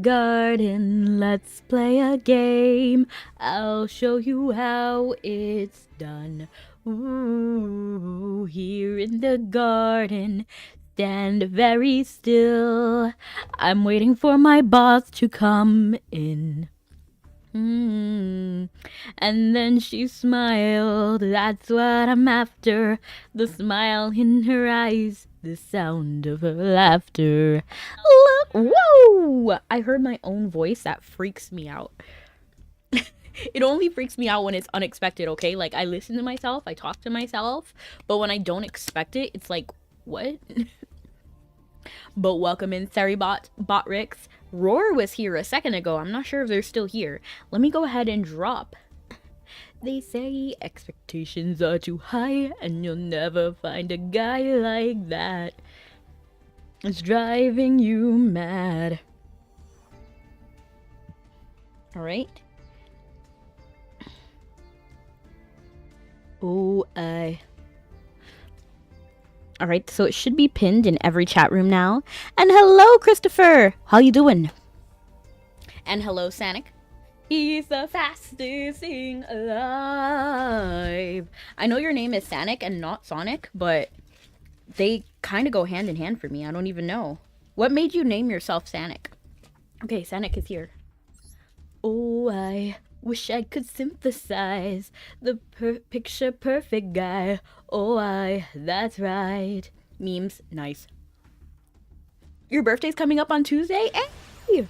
garden, let's play a game. I'll show you how it's done. Ooh, here in the garden, stand very still. I'm waiting for my boss to come in. And then she smiled, that's what I'm after. The smile in her eyes, the sound of her laughter. Look, whoa! I heard my own voice, that freaks me out. It only freaks me out when it's unexpected, okay? Like, I listen to myself, I talk to myself, but when I don't expect it, it's like, what? But welcome in, Botrix. Roar was here a second ago. I'm not sure if they're still here. Let me go ahead and drop. They say expectations are too high and you'll never find a guy like that. It's driving you mad. Alright. Alright, so it should be pinned in every chat room now. And hello, Christopher! How you doing? And hello, Sanic. He's the fastest thing alive. I know your name is Sanic and not Sonic, but they kind of go hand in hand for me. I don't even know. What made you name yourself Sanic? Okay, Sanic is here. Oh, I wish I could synthesize the picture perfect guy. Oh, that's right. Memes, nice. Your birthday's coming up on Tuesday? Hey!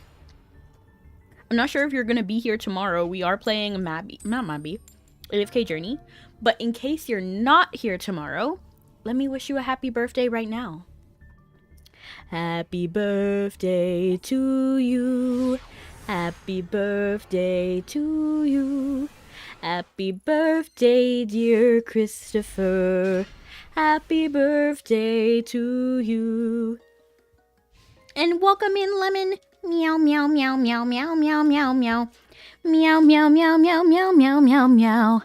I'm not sure if you're gonna be here tomorrow. We are playing AFK Journey. But in case you're not here tomorrow, let me wish you a happy birthday right now. Happy birthday to you. Happy birthday to you. Happy birthday, dear Christopher. Happy birthday to you. And welcome in, Lemon. Meow, meow, meow, meow, meow, meow, meow, meow. Meow, meow, meow, meow, meow, meow, meow, meow.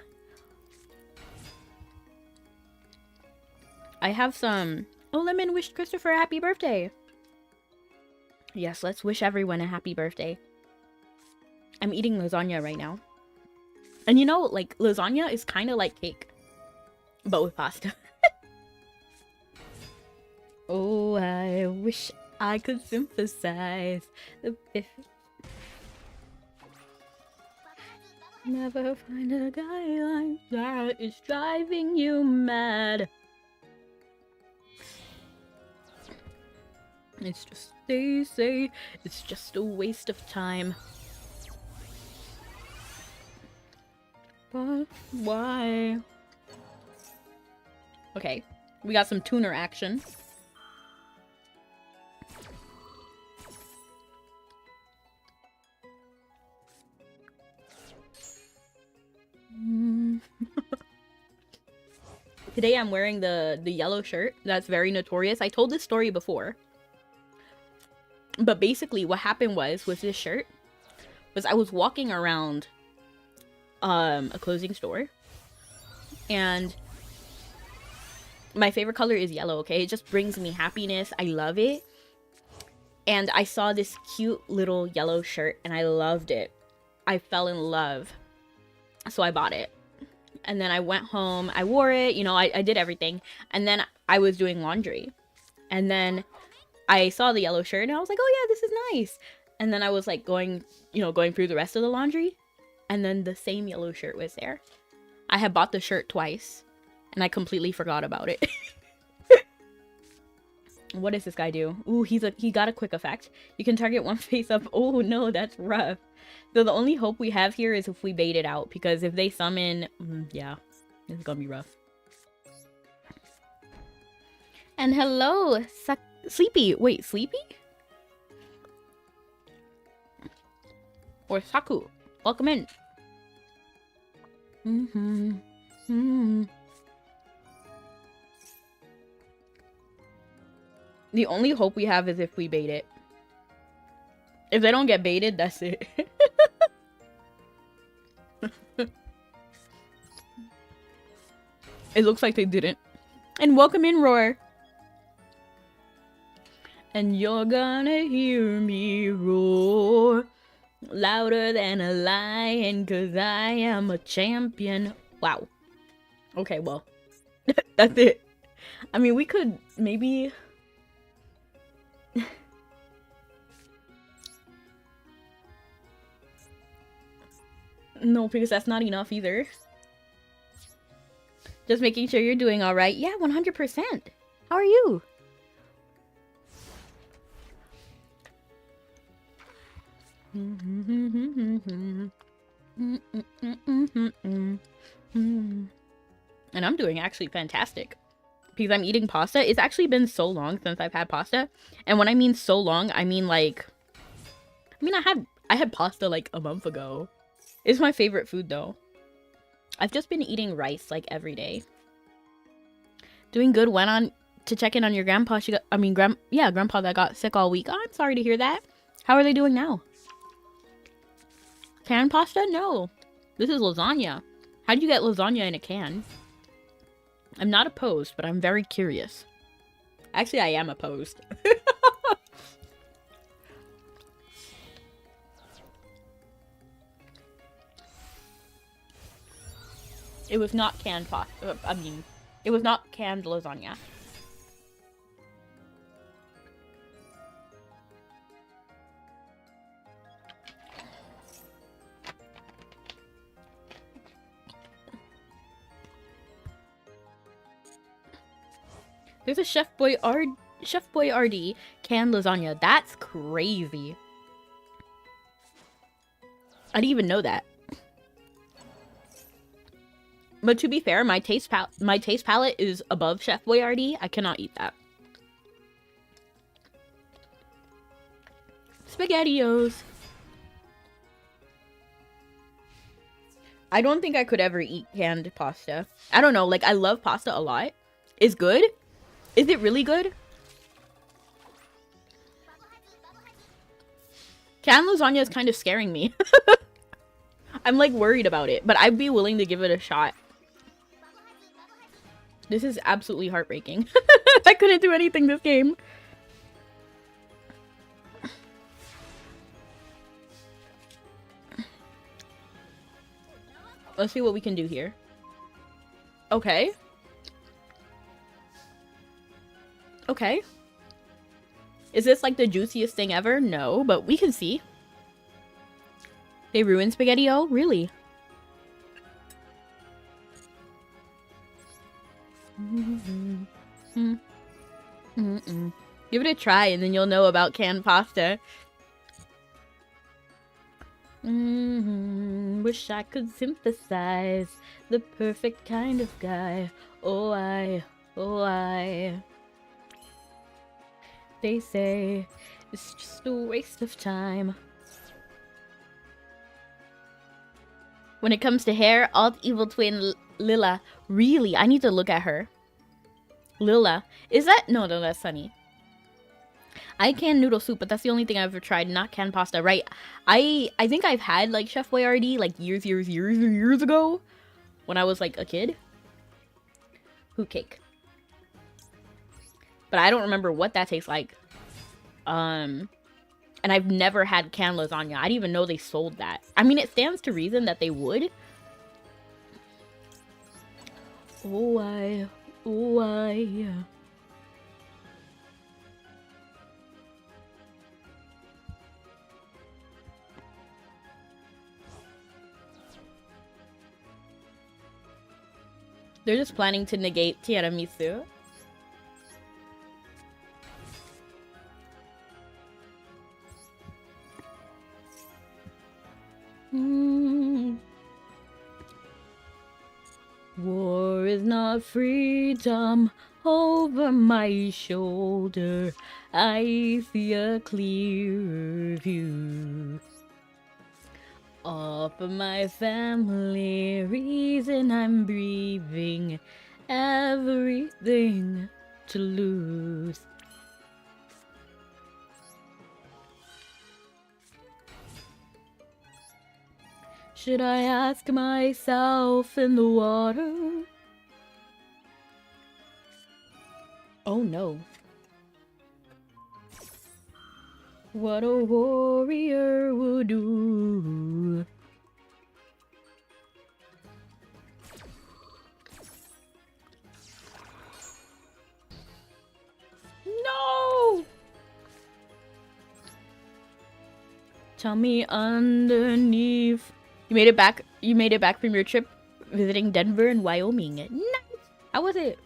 I have some... Oh, Lemon wished Christopher a happy birthday. Yes, let's wish everyone a happy birthday. I'm eating lasagna right now. And you know, like, lasagna is kind of like cake. But with pasta. Oh, I wish I could synthesize the never find a guy like that. It's driving you mad. It's just, they say, it's just a waste of time. But why? Okay, we got some tuner action. Today I'm wearing the yellow shirt that's very notorious. I told this story before. But basically what happened was with this shirt was I was walking around a clothing store and my favorite color is yellow, okay? It just brings me happiness. I love it. And I saw this cute little yellow shirt and I loved it. I fell in love. So I bought it. And then I went home, I wore it, you know, I did everything. And then I was doing laundry. And then I saw the yellow shirt and I was like, oh yeah, this is nice. And then I was like going through the rest of the laundry. And then the same yellow shirt was there. I had bought the shirt twice. And I completely forgot about it. What does this guy do? Ooh, he got a quick effect. You can target one face up. Oh no, that's rough. So the only hope we have here is if we bait it out. Because if they summon... yeah, this is gonna be rough. And hello, Sleepy. Wait, Sleepy? Or Saku. Welcome in. The only hope we have is if we bait it. If they don't get baited, that's it. It looks like they didn't. And welcome in, Roar. and you're gonna hear me roar louder than a lion, 'cause I am a champion. Wow. Okay, well, that's it. I mean, we could maybe... No, because that's not enough either. Just making sure you're doing all right. Yeah, 100%. How are you? And I'm doing actually fantastic. Because I'm eating pasta. It's actually been so long since I've had pasta. And when I mean so long, I mean like... I had pasta like a month ago. It's my favorite food though. I've just been eating rice like every day. Doing good. Went on to check in on your grandpa. Grandpa that got sick all week. Oh, I'm sorry to hear that. How are they doing now? Canned pasta? No. This is lasagna. How do you get lasagna in a can? I'm not opposed, but I'm very curious. Actually, I am opposed. It was not canned pasta. It was not canned lasagna. There's a Chef Boyardee canned lasagna. That's crazy. I didn't even know that. But to be fair, my taste palette is above Chef Boyardee. I cannot eat that. SpaghettiOs. I don't think I could ever eat canned pasta. I don't know, like I love pasta a lot. It's good. Is it really good? Canned lasagna is kind of scaring me. I'm like worried about it, but I'd be willing to give it a shot. This is absolutely heartbreaking. I couldn't do anything this game. Let's see what we can do here. Okay. Okay. Is this like the juiciest thing ever? No, but we can see. They ruined SpaghettiO? Really? Give it a try and then you'll know about canned pasta. Wish I could synthesize the perfect kind of guy. Oh, I. They say it's just a waste of time. When it comes to hair, alt evil twin Lila. Really? I need to look at her. Lila. Is that? No, that's Sunny. I can noodle soup, but that's the only thing I've ever tried. Not canned pasta, right? I think I've had like Chef Boyardee like years ago when I was like a kid. Hoot cake. But I don't remember what that tastes like. And I've never had canned lasagna. I didn't even know they sold that. I mean, it stands to reason that they would. Oh, I. They're just planning to negate tiramisu. War is not freedom over my shoulder. I see a clearer view. All for my family, reason I'm breathing, everything to lose. Should I ask myself in the water? Oh no. What a warrior would do. No! Tell me underneath. You made it back. You made it back from your trip visiting Denver and Wyoming. Nice. How was it?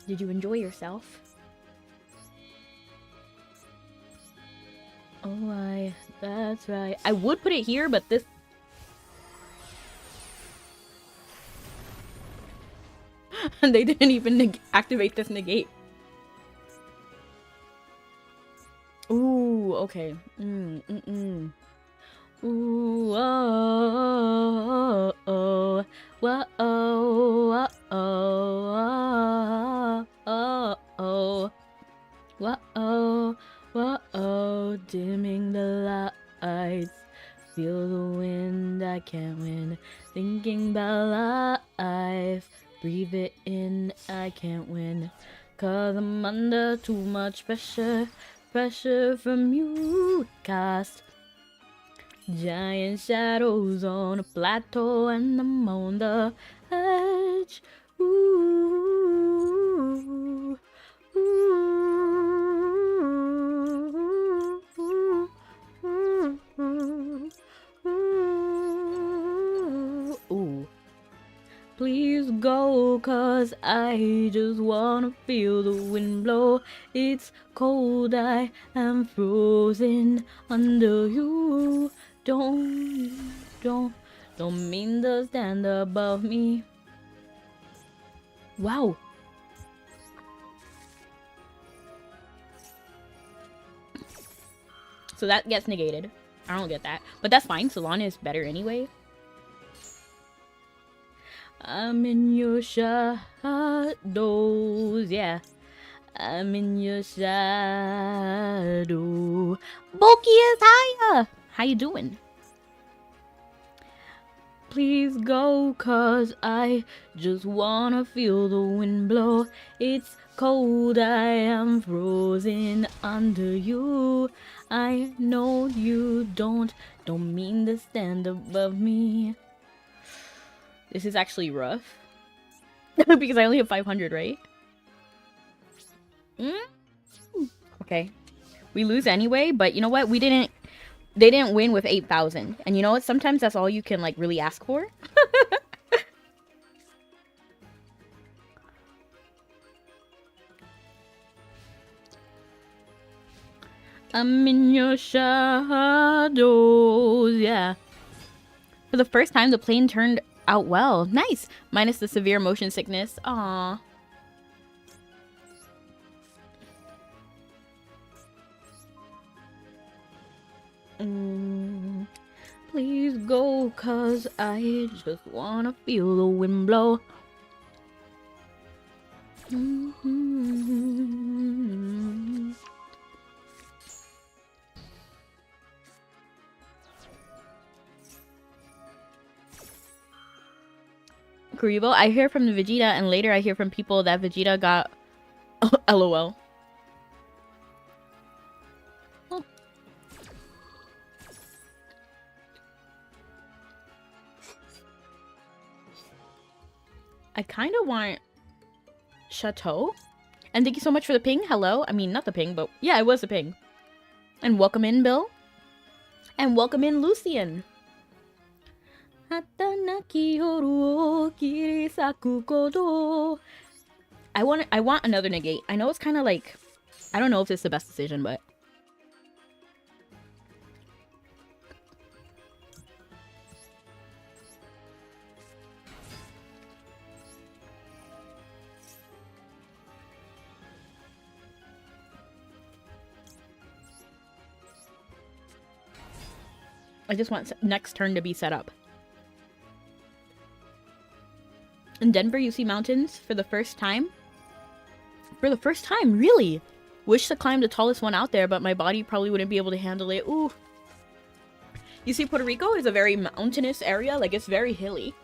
Did you enjoy yourself? Oh, that's right. I would put it here, but this. And they didn't even activate this negate. Ooh, okay. Ooh, oh, oh, whoa, oh, oh, oh, oh, whoa, whoa, dimming the lights. Feel the wind, I can't win. Thinking about life. Breathe it in, I can't win. 'Cause I'm under too much pressure. Pressure from you. Cast giant shadows on a plateau, and I'm on the edge. Ooh, ooh, ooh, ooh, ooh, ooh. Please go, 'cause I just wanna feel the wind blow. It's cold, I am frozen under you. Don't mean to stand above me. Wow. So that gets negated. I don't get that. But that's fine. Solana is better anyway. I'm in your shadows, yeah. I'm in your shadow. Bulky is higher. How you doing? Please go, 'cause I just wanna feel the wind blow. It's cold, I am frozen under you. I know you don't mean to stand above me. This is actually rough. Because I only have 500, right? Okay. We lose anyway, but you know what? They didn't win with 8,000. And you know what? Sometimes that's all you can, like, really ask for. I'm in your shadows, yeah. For the first time, the plane turned out well. Nice! Minus the severe motion sickness. Aww. Please go, 'cause I just wanna feel the wind blow. Karibo, I hear from the Vegeta, and later I hear from people that Vegeta got LOL. Oh. I kind of want Chateau. And thank you so much for the ping. Hello. I mean, not the ping, but yeah, it was a ping. And welcome in, Bill. And welcome in, Lucian. I want another negate. I know it's kind of like, I don't know if it's the best decision, but I just want next turn to be set up. In Denver, you see mountains for the first time. For the first time, really? Wish to climb the tallest one out there, but my body probably wouldn't be able to handle it. Ooh. You see, Puerto Rico is a very mountainous area. Like, it's very hilly.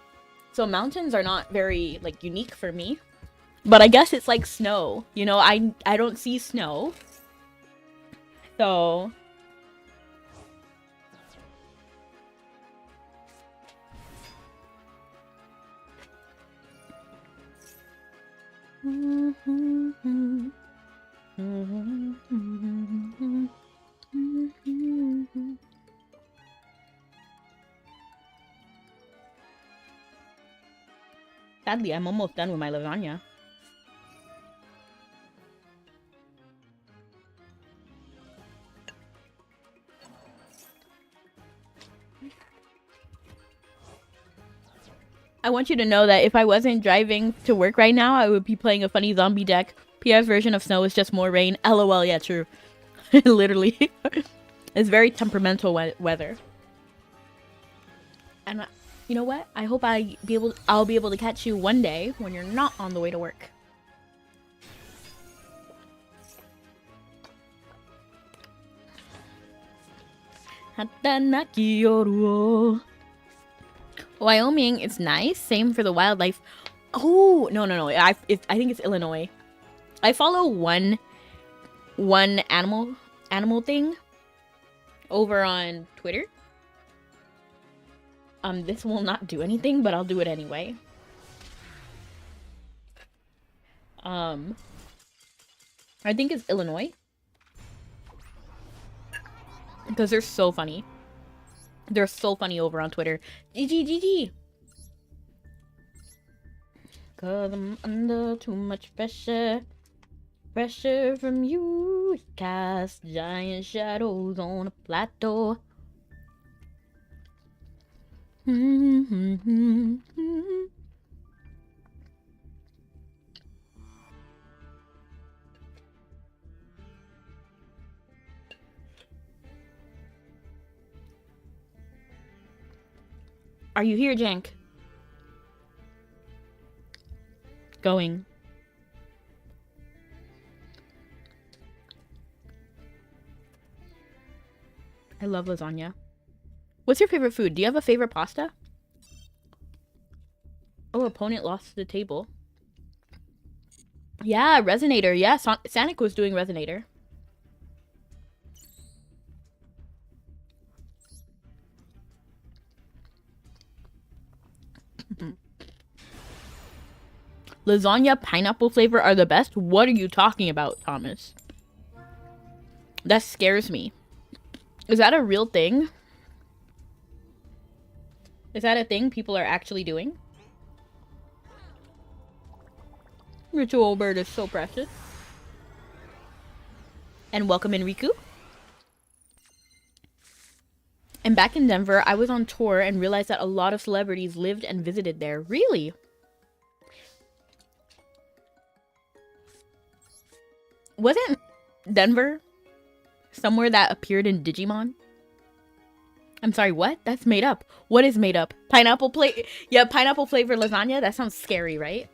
So mountains are not very, like, unique for me. But I guess it's like snow. You know, I don't see snow. So sadly, I'm almost done with my lasagna. I want you to know that if I wasn't driving to work right now, I would be playing a funny zombie deck. Pierre's version of snow is just more rain. LOL, yeah, true. Literally. It's very temperamental weather. And you know what? I hope I'll be able to catch you one day when you're not on the way to work. Wyoming, it's nice. Same for the wildlife. Oh, no. I think it's Illinois. I follow one animal thing over on Twitter. This will not do anything, but I'll do it anyway. I think it's Illinois. Because they're so funny. They're so funny over on Twitter. GG. Cause I'm under too much pressure. Pressure from you. Cast giant shadows on a plateau. Are you here, Jank? Going. I love lasagna. What's your favorite food? Do you have a favorite pasta? Oh, opponent lost the table. Yeah, Resonator. Yeah, Sonic was doing Resonator. Lasagna pineapple flavor are the best? What are you talking about, Thomas? That scares me. Is that a real thing? Is that a thing people are actually doing? Ritual bird is so precious. And welcome in, Riku. And back in Denver, I was on tour and realized that a lot of celebrities lived and visited there. Really? Wasn't Denver somewhere that appeared in Digimon? I'm sorry, what? That's made up. What is made up? Pineapple yeah, pineapple flavored lasagna? That sounds scary, right?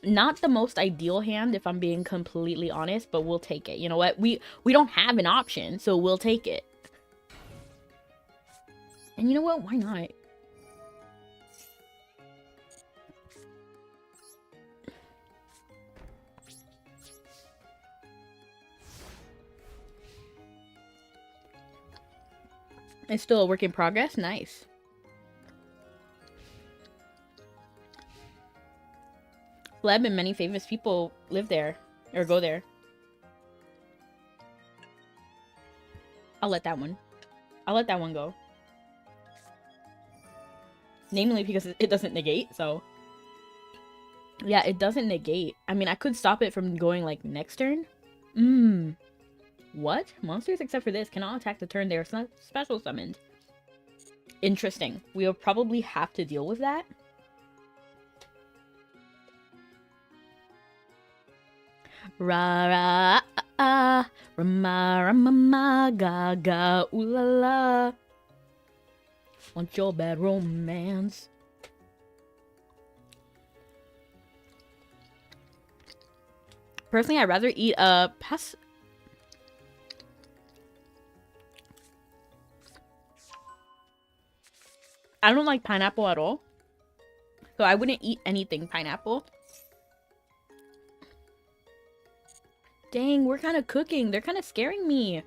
Not the most ideal hand, if I'm being completely honest, but we'll take it. You know what? We don't have an option, so we'll take it. And you know what? Why not? It's still a work in progress. Nice. Fleb and many famous people live there or go there. I'll let that one go. Namely because it doesn't negate, so. Yeah, it doesn't negate. I mean, I could stop it from going, like, next turn. What? Monsters, except for this, cannot attack the turn they are special summoned. Interesting. We'll probably have to deal with that. Ra ra ah, rama rama ga ga ooh la la. Want your bad romance? Personally, I'd rather eat a I don't like pineapple at all, so I wouldn't eat anything pineapple. Dang, we're kind of cooking. They're kind of scaring me.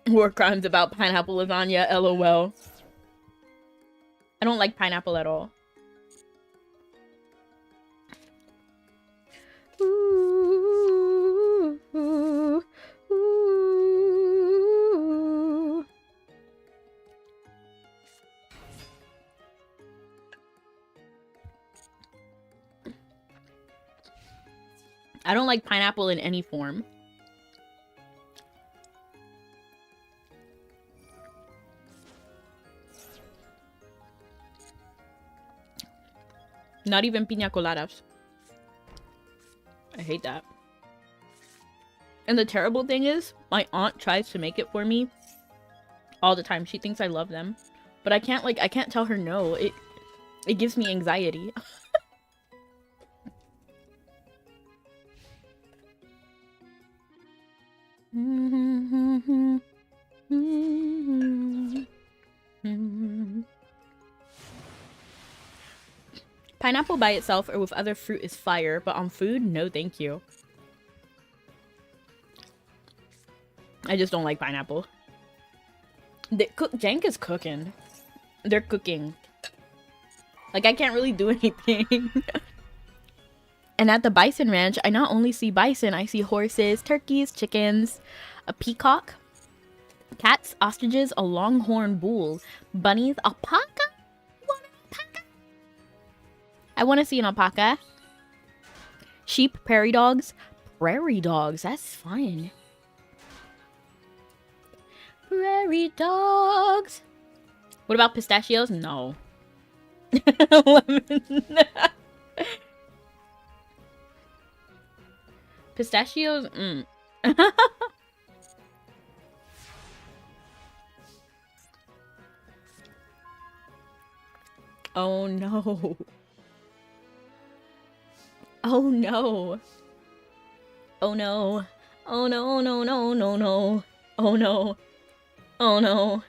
War crimes about pineapple lasagna, lol. I don't like pineapple at all. Ooh, ooh, ooh. I don't like pineapple in any form. Not even piña coladas. I hate that. And the terrible thing is, my aunt tries to make it for me all the time. She thinks I love them. But I can't tell her no. It gives me anxiety. Pineapple by itself or with other fruit is fire, but on food, no thank you. I just don't like pineapple. Jank is cooking. They're cooking. Like, I can't really do anything. And at the bison ranch, I not only see bison, I see horses, turkeys, chickens, a peacock, cats, ostriches, a longhorn bull, bunnies, alpaca? What alpaca? I want to see an alpaca. Sheep, prairie dogs. Prairie dogs, that's fun. Prairie dogs. What about pistachios? No. Lemon. Pistachios? Oh no. Oh no. Oh no. Oh no, no, no, no, no. Oh no. Oh no.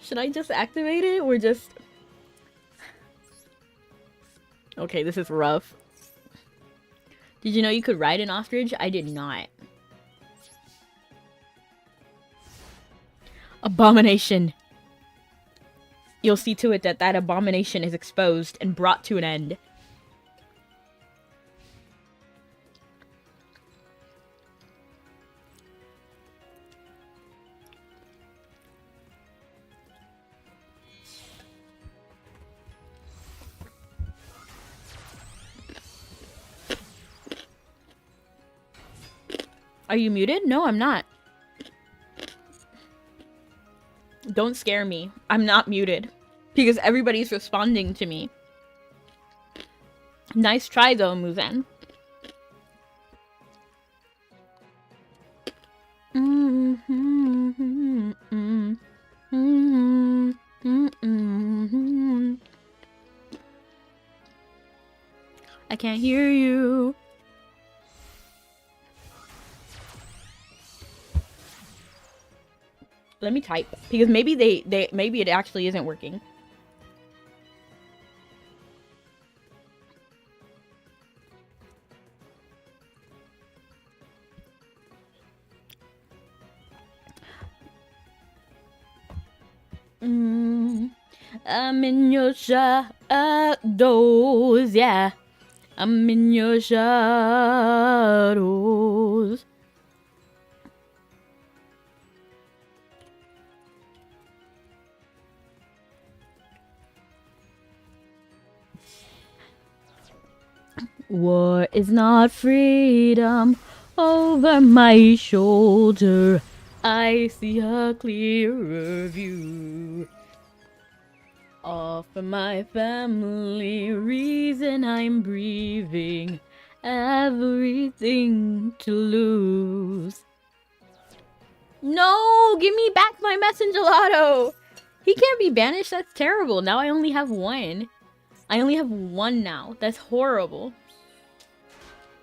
Should I just activate it or just... Okay, this is rough. Did you know you could ride an ostrich? I did not. Abomination. You'll see to it that that abomination is exposed and brought to an end. Are you muted? No, I'm not. Don't scare me. I'm not muted. Because everybody's responding to me. Nice try though, Muzan. I can't hear you. Let me type, because maybe maybe it actually isn't working. I'm in your shadows, yeah. I'm in your shadows. War is not freedom. Over my shoulder, I see a clearer view. All for my family, reason I'm breathing, everything to lose. No, give me back my messenger lotto. He can't be banished, that's terrible. Now I only have one. I only have one now. That's horrible.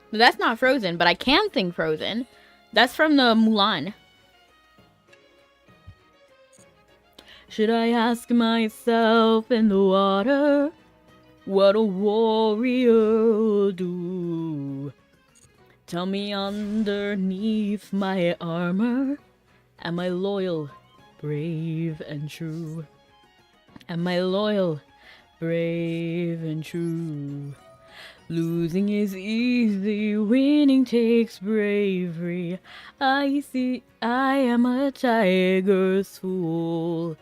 But that's not Frozen, but I can sing Frozen. That's from the Mulan. Should I ask myself in the water? what a warrior do. Tell me underneath my armor, am I loyal, brave, and true? Am I loyal, brave, and true? Losing is easy, winning takes bravery. I see I am a tiger's fool.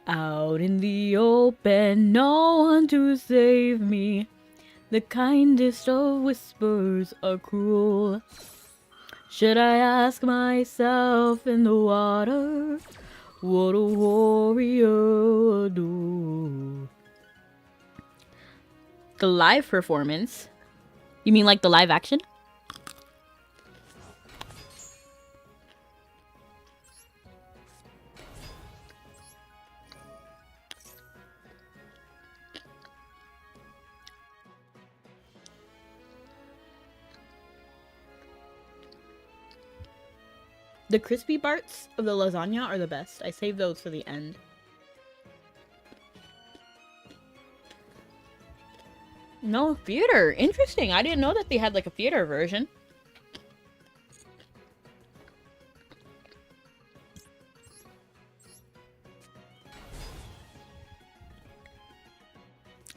Out in the open, no one to save me. The kindest of whispers are cruel. Should I ask myself in the water, what a warrior do? The live performance? You mean like the live action? The crispy parts of the lasagna are the best. I save those for the end. No theater. Interesting. I didn't know that they had like a theater version.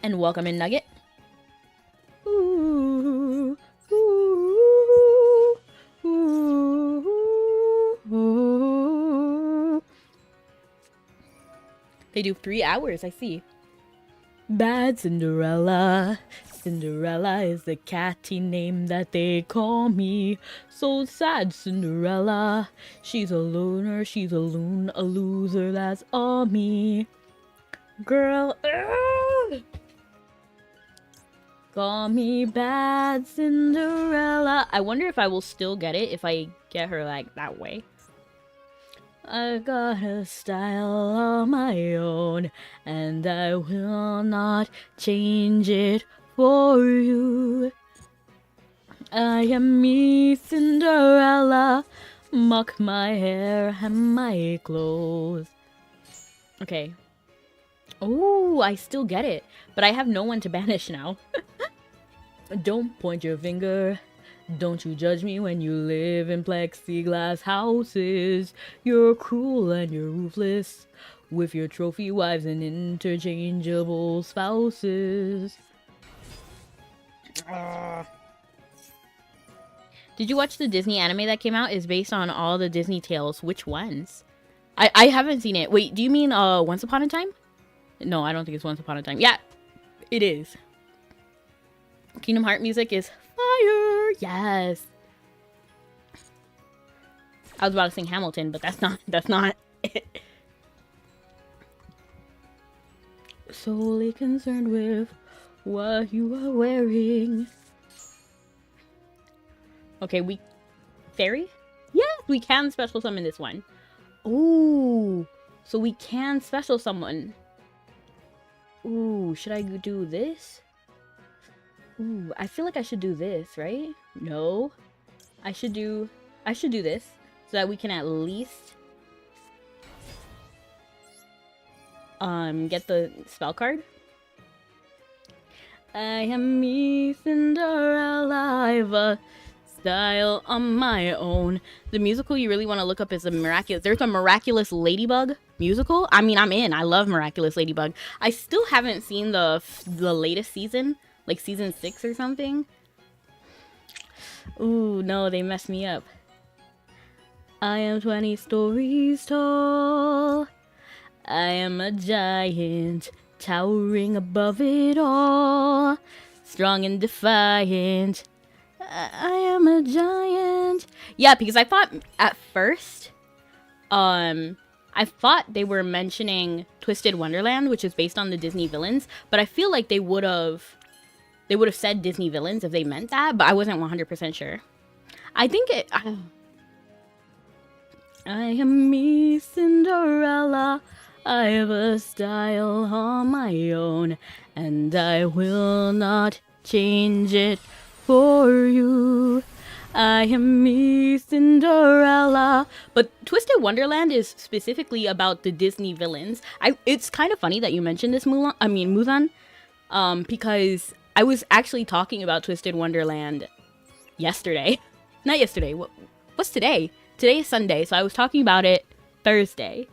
And welcome in, Nugget. Ooh, ooh, ooh, ooh. They do 3 hours, I see. Bad Cinderella. Cinderella is the catty name that they call me. So sad Cinderella. She's a loner, she's a loon, a loser, that's all me. Girl, call me Bad Cinderella. I wonder if I will still get it if I get her like that way. I got a style of my own, and I will not change it for you. I am me, Cinderella. Muck my hair and my clothes. Okay. Oh, I still get it, but I have no one to banish now. Don't point your finger. Don't you judge me when you live in plexiglass houses. You're cruel and you're ruthless, with your trophy wives and interchangeable spouses. Did you watch the Disney anime that came out? It's based on all the Disney tales. Which ones? I haven't seen it. Wait, do you mean Once Upon a Time? No, I don't think it's Once Upon a Time. Yeah, it is. Kingdom Heart music is fire. Yes. I was about to sing Hamilton, but that's not it. Solely concerned with what you are wearing. Okay, fairy? Yes, we can special summon this one. Ooh, so we can special summon. Ooh, should I do this? Ooh, I feel like I should do this, right? No. I should do this so that we can at least get the spell card. I am me, Cinderella. I've a style on my own. The musical you really want to look up is there's a Miraculous Ladybug musical. I mean, I'm in. I love Miraculous Ladybug. I still haven't seen the latest season. Like season 6 or something. Ooh, no, they messed me up. I am 20 stories tall. I am a giant, towering above it all. Strong and defiant. I am a giant. Yeah, because I thought at first, I thought they were mentioning Twisted Wonderland, which is based on the Disney villains. But I feel like they would have said Disney villains if they meant that, but I wasn't 100% sure. I think it... I am me, Cinderella. I have a style on my own, and I will not change it for you. I am me, Cinderella. But Twisted Wonderland is specifically about the Disney villains. It's kind of funny that you mentioned this, Muzan. Because I was actually talking about Twisted Wonderland yesterday. Not yesterday. What's today? Today is Sunday, so I was talking about it Thursday.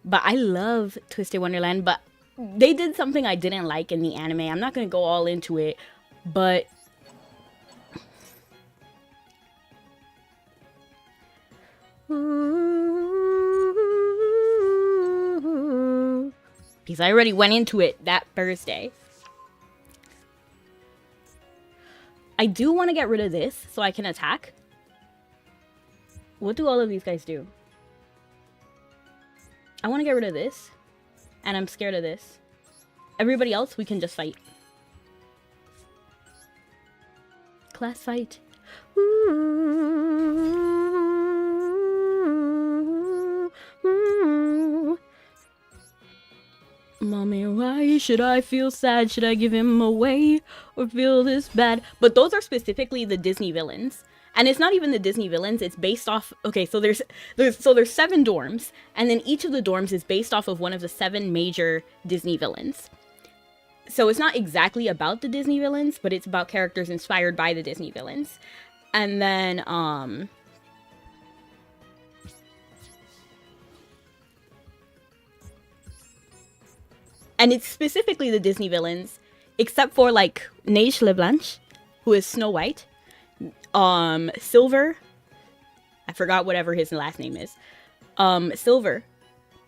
But I love Twisted Wonderland, but they did something I didn't like in the anime. I'm not going to go all into it, but because I already went into it that Thursday. I do want to get rid of this so I can attack. What do all of these guys do? I want to get rid of this. And I'm scared of this. Everybody else, we can just fight. Class fight. Mommy, why should I feel sad? Should I give him away or feel this bad? But those are specifically the Disney villains. And it's not even the Disney villains, it's based off, okay, so there's 7 dorms, and then each of the dorms is based off of one of the 7 major Disney villains. So it's not exactly about the Disney villains, but it's about characters inspired by the Disney villains. And then, and it's specifically the Disney villains, except for, like, Neige LeBlanche, who is Snow White. Silver, I forgot whatever his last name is. Silver,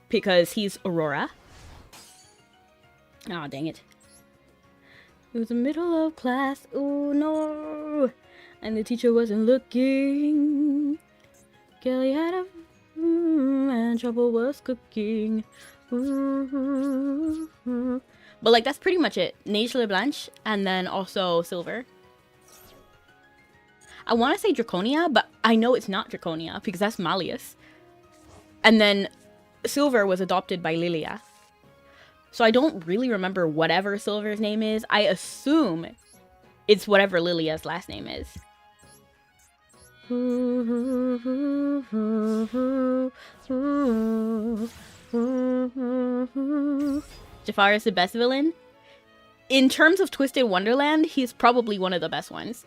because he's Aurora. Oh, dang it. It was the middle of class, oh no, and the teacher wasn't looking. Kelly had a and trouble was cooking. But, like, that's pretty much it. Neige LeBlanche, and then also Silver. I want to say Draconia, but I know it's not Draconia because that's Malleus. And then Silver was adopted by Lilia. So I don't really remember whatever Silver's name is. I assume it's whatever Lilia's last name is. Jafar is the best villain. In terms of Twisted Wonderland, he's probably one of the best ones.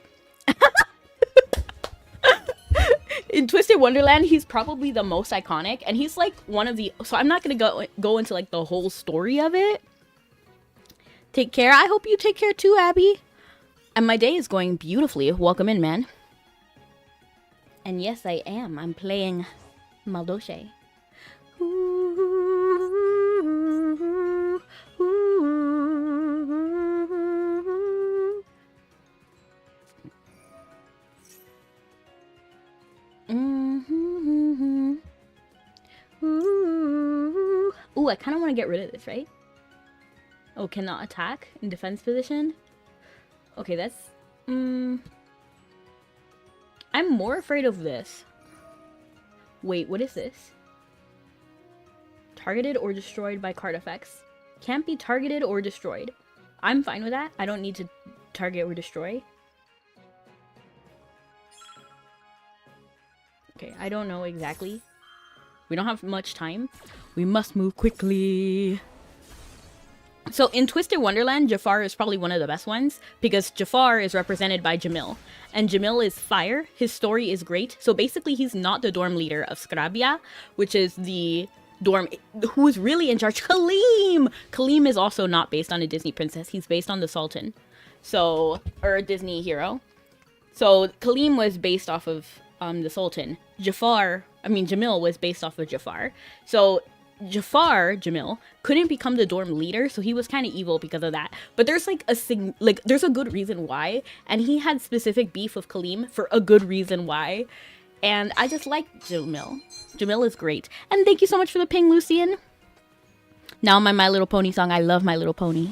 In Twisted Wonderland, he's probably the most iconic, and he's like one of the... So I'm not gonna go into like the whole story of it. Take care. I hope you take care too, Abby. And my day is going beautifully. Welcome in, man. And yes, I am. I'm playing Madolche. Ooh, I kind of want to get rid of this, right? Oh, cannot attack in defense position. Okay, that's... I'm more afraid of this. Wait, what is this? Targeted or destroyed by card effects. Can't be targeted or destroyed. I'm fine with that. I don't need to target or destroy. Okay, I don't know exactly. We don't have much time. We must move quickly. So in Twisted Wonderland, Jafar is probably one of the best ones because Jafar is represented by Jamil. And Jamil is fire. His story is great. So basically he's not the dorm leader of Scarabia, which is the dorm who is really in charge. Kaleem! Kaleem is also not based on a Disney princess. He's based on the Sultan. So, or a Disney hero. So Kaleem was based off of the Sultan. Jamil was based off of Jafar. So Jamil couldn't become the dorm leader, so he was kind of evil because of that. But there's like there's a good reason why, and he had specific beef with Kaleem for a good reason why. And I just like Jamil. Jamil is great. And thank you so much for the ping, Lucian. Now My Little Pony song. I love My Little Pony.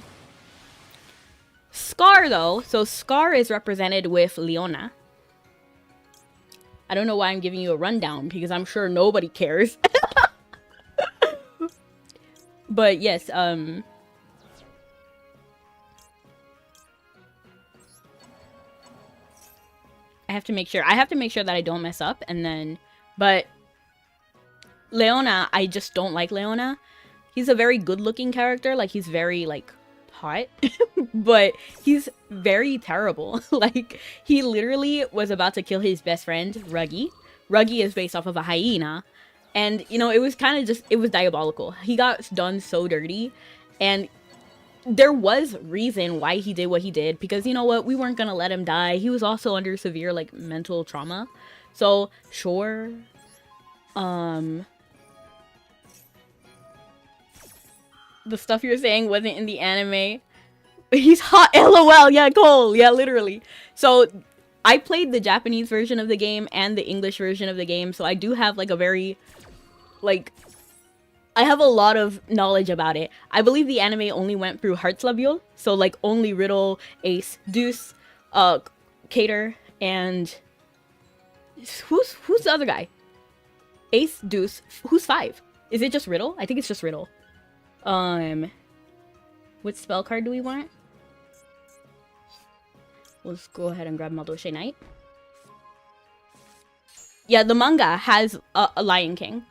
Scar though, so Scar is represented with Leona. I don't know why I'm giving you a rundown because I'm sure nobody cares. But yes, I have to make sure that I don't mess up, and then, but Leona, I just don't like Leona. He's a very good looking character, like he's very like hot, but he's very terrible. Like, he literally was about to kill his best friend, Ruggy. Ruggy is based off of a hyena. And, you know, it was kind of just, it was diabolical. He got done so dirty. And there was reason why he did what he did. Because, you know what, we weren't going to let him die. He was also under severe, like, mental trauma. So, sure. The stuff you're saying wasn't in the anime. He's hot, lol. Yeah, Cole. Yeah, literally. So, I played the Japanese version of the game and the English version of the game. So, I do have, like, a very... like, I have a lot of knowledge about it. I believe the anime only went through Heartslabule, so like only Riddle, Ace, Deuce, Cater, and who's the other guy? Ace, Deuce. Who's 5? Is it just Riddle? I think it's just Riddle. What spell card do we want? Let's go ahead and grab madolche Knight. Yeah, the manga has a Lion King.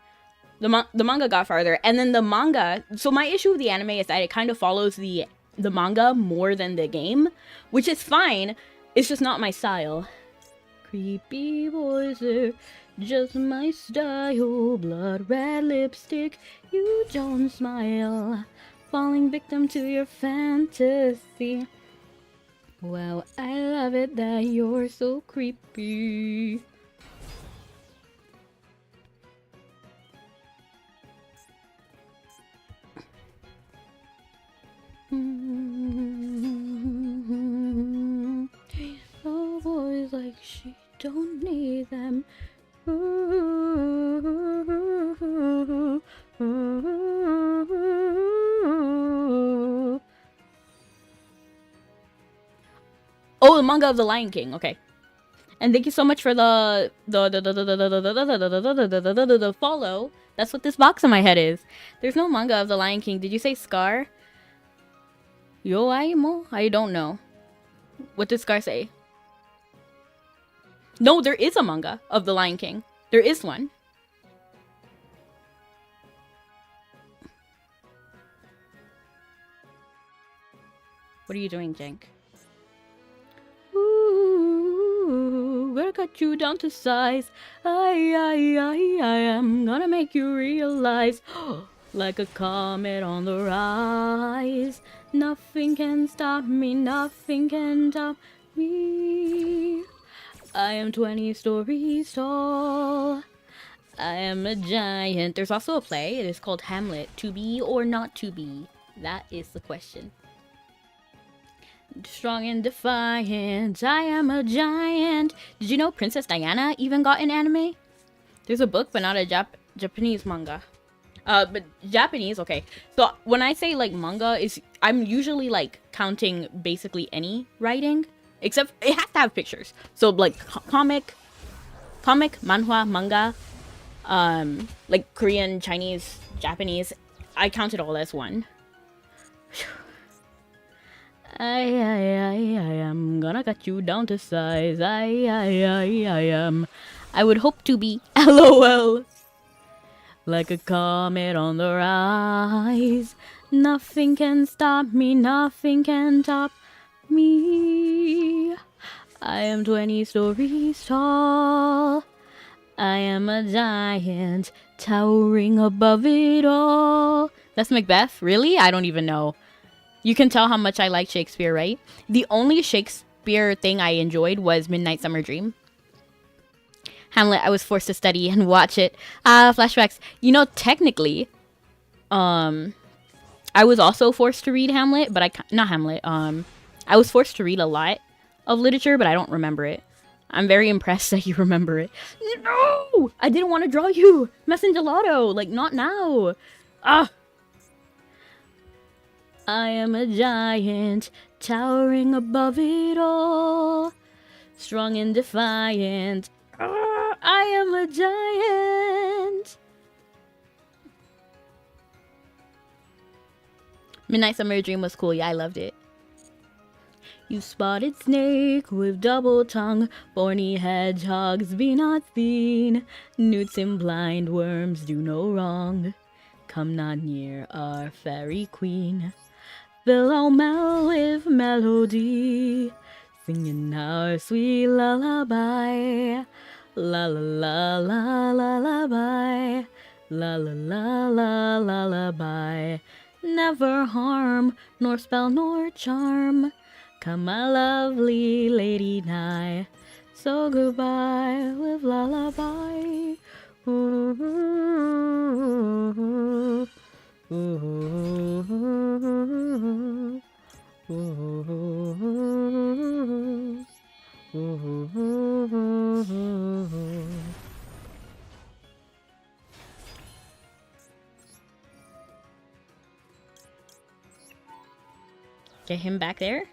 The manga got farther, and then the manga... So my issue with the anime is that it kind of follows the manga more than the game, which is fine. It's just not my style. Creepy boys are just my style. Blood red lipstick, you don't smile. Falling victim to your fantasy. Wow, I love it that you're so creepy. Oh, boys like she don't need them. Oh, the manga of the Lion King. Okay. And thank you so much for the follow. That's what this box on my head is. There's no manga of the Lion King. Did you say Scar? Yo aimo? I don't know. What did Scar say? No, there is a manga of the Lion King. There is one. What are you doing, Jank? Ooh, gonna cut you down to size. I am gonna make you realize. Like a comet on the rise. Nothing can stop me, nothing can stop me. I am 20 stories tall. I am a giant. There's also a play. It is called Hamlet. To be or not to be? That is the question. Strong and defiant. I am a giant. Did you know Princess Diana even got an anime? There's a book, but not a Japanese manga. But Japanese, okay. So when I say like manga, I'm usually like counting basically any writing, except it has to have pictures. So like comic, manhwa, manga, like Korean, Chinese, Japanese, I count it all as one. I am gonna cut you down to size. I am. I would hope to be. LOL. Like a comet on the rise. Nothing can stop me, nothing can top me. I am 20 stories tall. I am a giant, towering above it all. That's Macbeth? Really? I don't even know. You can tell how much I like Shakespeare, right? The only Shakespeare thing I enjoyed was Midnight Summer Dream. Hamlet, I was forced to study and watch it. Flashbacks. You know, technically, I was also forced to read Hamlet, but not Hamlet. I was forced to read a lot of literature, but I don't remember it. I'm very impressed that you remember it. No! I didn't want to draw you! Messengelato! Like, not now! Ah! I am a giant, towering above it all. Strong and defiant. I am a giant. Midnight Summer Dream was cool. Yeah, I loved it. You spotted snake with double tongue. Thorny hedgehogs be not seen. Newts and blind worms do no wrong. Come not near our fairy queen. Philomel with melody, singing our sweet lullaby. La la la la lullaby, la la la la lullaby. Never harm, nor spell nor charm. Come, my lovely lady nigh. So goodbye with lullaby. Ooh, ooh, ooh, ooh, ooh, ooh. Get him back there.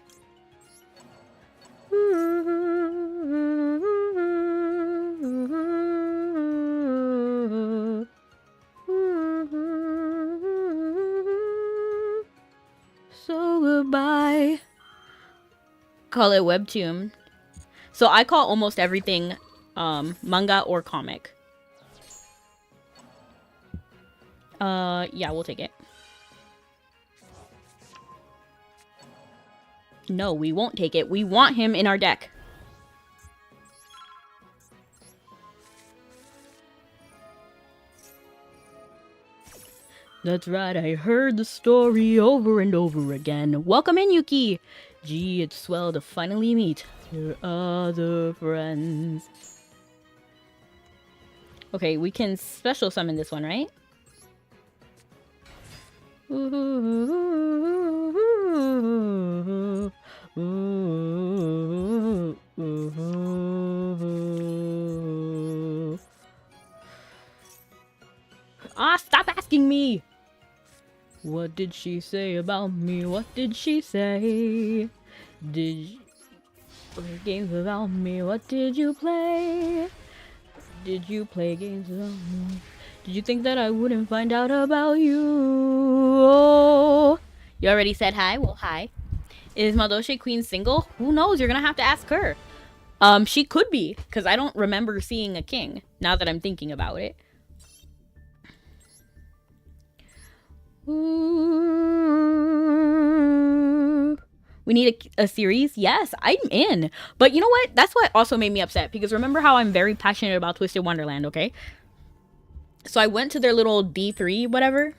So goodbye. Call it webtoon. So I call almost everything manga or comic. Yeah, we'll take it. No, we won't take it. We want him in our deck. That's right, I heard the story over and over again. Welcome in, Yuki! Gee, it's swell to finally meet your other friends. Okay, we can special summon this one, right? Ah, stop asking me! What did she say about me? What did she say? Did you play games without me? What did you play? Did you play games without me? Did you think that I wouldn't find out about you? Oh. You already said hi? Well, hi. Is Madolche Queen single? Who knows? You're gonna have to ask her. She could be, because I don't remember seeing a king, now that I'm thinking about it. We need a series? Yes, I'm in. But you know what? That's what also made me upset, because remember how I'm very passionate about Twisted Wonderland, okay? So I went to their little D3, whatever,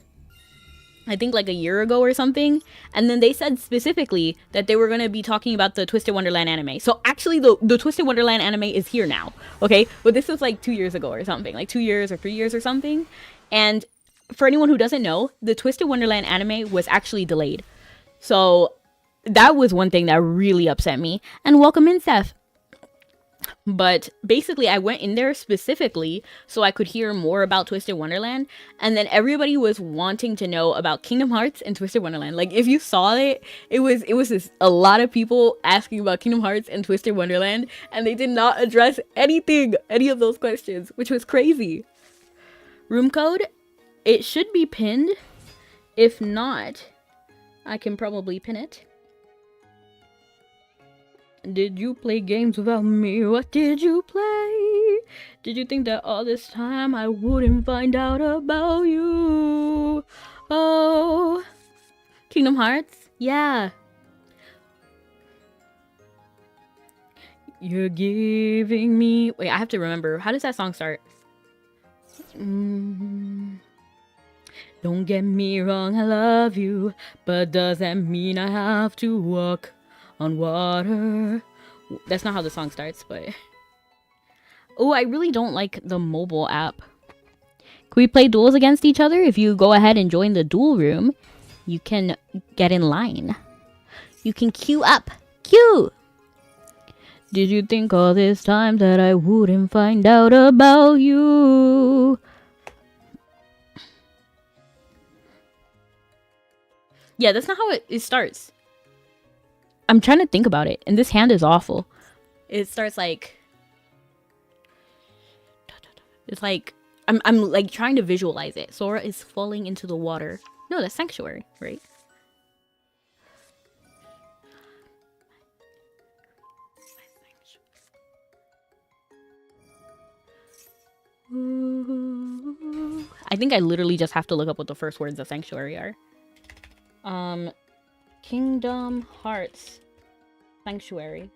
I think like a year ago or something, and then they said specifically that they were going to be talking about the Twisted Wonderland anime. So actually the Twisted Wonderland anime is here now, okay? But this was like 2 years ago or something, like 2 years or 3 years or something. And for anyone who doesn't know, the Twisted Wonderland anime was actually delayed. So that was one thing that really upset me. And welcome in, Seth. But basically, I went in there specifically so I could hear more about Twisted Wonderland. And then everybody was wanting to know about Kingdom Hearts and Twisted Wonderland. Like, if you saw it, it was a lot of people asking about Kingdom Hearts and Twisted Wonderland. And they did not address any of those questions, which was crazy. Room code? It should be pinned. If not, I can probably pin it. Did you play games without me? What did you play? Did you think that all this time I wouldn't find out about you? Oh, Kingdom Hearts? Yeah. You're giving me... Wait, I have to remember. How does that song start? Don't get me wrong, I love you. But does that mean I have to walk on water? That's not how the song starts, but... Oh, I really don't like the mobile app. Can we play duels against each other? If you go ahead and join the duel room, you can get in line. You can queue up. Queue! Did you think all this time that I wouldn't find out about you? Yeah, that's not how it starts. I'm trying to think about it, and this hand is awful. It starts like... It's like... I'm like trying to visualize it. Sora is falling into the water. No, that's Sanctuary, right? I think I literally just have to look up what the first words of Sanctuary are. Kingdom Hearts Sanctuary.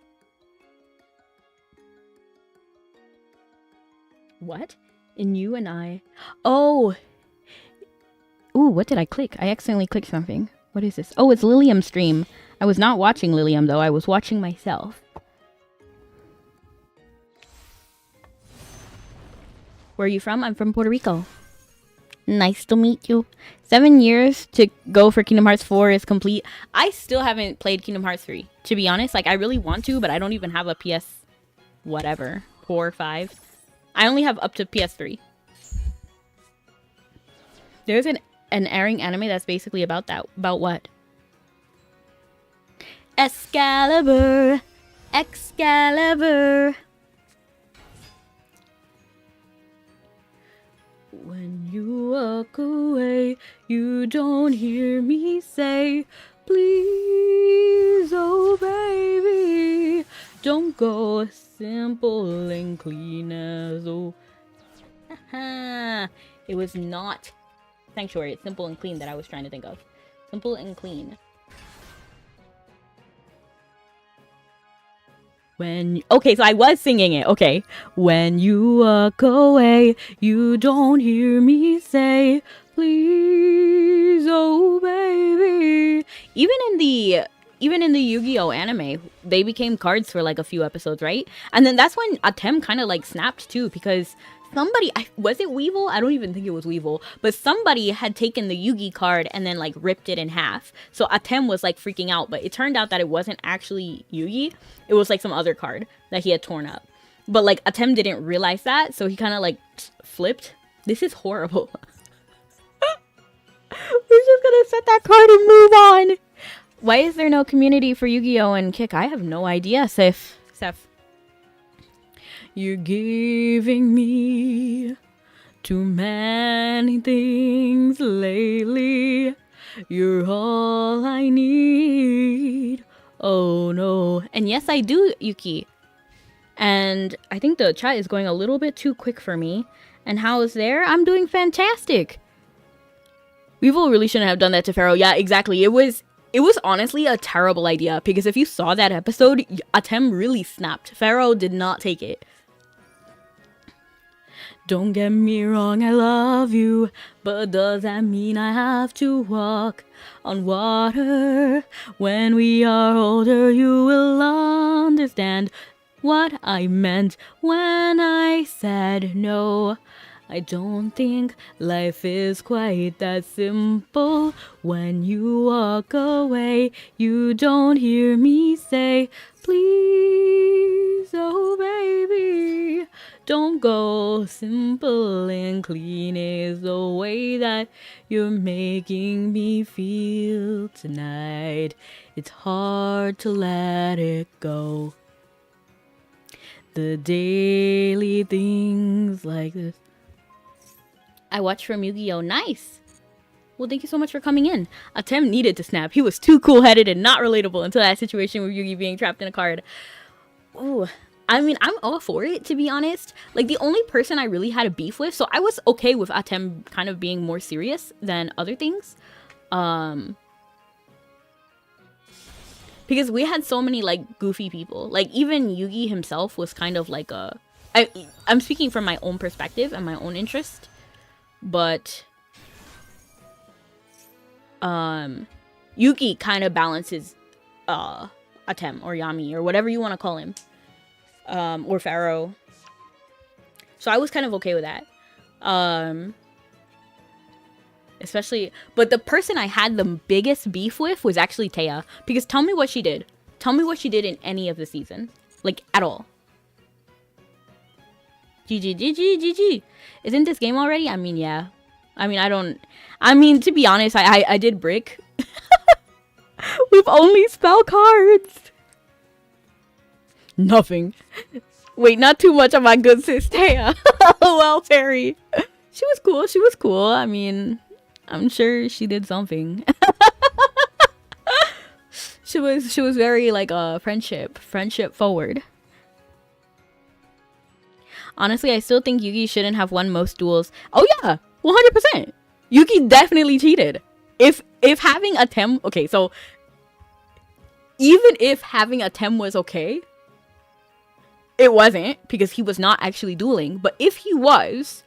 What? In you and I. Oh. Ooh, what did I click? I accidentally clicked something. What is this? Oh, it's Lilium's stream. I was not watching Lilium though. I was watching myself. Where are you from? I'm from Puerto Rico. Nice to meet you. 7 years to go for Kingdom Hearts 4 is complete. I still haven't played Kingdom Hearts 3. To be honest, like I really want to, but I don't even have a PS whatever. 4 or 5. I only have up to PS3. There's an airing anime that's basically about that. About what? Excalibur. Excalibur. When you walk away, you don't hear me say, please, oh baby, don't go simple and clean as oh. It was not Sanctuary, it's Simple and Clean that I was trying to think of. Simple and Clean. Okay, so I was singing it. Okay. When you walk away, you don't hear me say, please, oh baby. Even in the Yu-Gi-Oh anime, they became cards for like a few episodes, right? And then that's when Atem kind of like snapped too, because somebody, was it Weevil? I don't even think it was Weevil, but somebody had taken the Yugi card and then like ripped it in half. So Atem was like freaking out, but it turned out that it wasn't actually Yugi. It was like some other card that he had torn up. But like Atem didn't realize that, so he kind of like flipped. This is horrible. We're just gonna set that card and move on. Why is there no community for Yu-Gi-Oh and Kick? I have no idea, Seth. You're giving me too many things lately. You're all I need. Oh no. And yes, I do, Yuki. And I think the chat is going a little bit too quick for me. And how is there? I'm doing fantastic. Weevil really shouldn't have done that to Pharaoh. Yeah, exactly. It was honestly a terrible idea, because if you saw that episode, Atem really snapped. Pharaoh did not take it. Don't get me wrong, I love you, but does that mean I have to walk on water? When we are older, you will understand what I meant when I said no. I don't think life is quite that simple. When you walk away, you don't hear me say, please, oh baby, don't go. Simple and clean is the way that you're making me feel tonight. It's hard to let it go. The daily things like this. I watched from Yu-Gi-Oh! Nice! Well, thank you so much for coming in. Atem needed to snap. He was too cool-headed and not relatable until that situation with Yugi being trapped in a card. Ooh. I mean, I'm all for it, to be honest. Like, the only person I really had a beef with, so I was okay with Atem kind of being more serious than other things. Because we had so many, like, goofy people. Like, even Yugi himself was kind of like a... I'm speaking from my own perspective and my own interest. But Yuki kind of balances Atem or Yami or whatever you want to call him, or Pharaoh. So I was kind of okay with that, especially. But the person I had the biggest beef with was actually Taya, because tell me what she did. Tell me what she did in any of the season, like at all. GG. Isn't this game already? I mean, yeah. I mean, to be honest, I did brick. We've only spell cards. Nothing. Wait, not too much of my good sis Taya. Well, Terry. She was cool. I mean, I'm sure she did something. She was very, like, friendship forward. Honestly, I still think Yugi shouldn't have won most duels. Oh yeah, 100%. Yugi definitely cheated. If having Atem, okay, so even if having a Tem was okay, it wasn't, because he was not actually dueling. But if he was,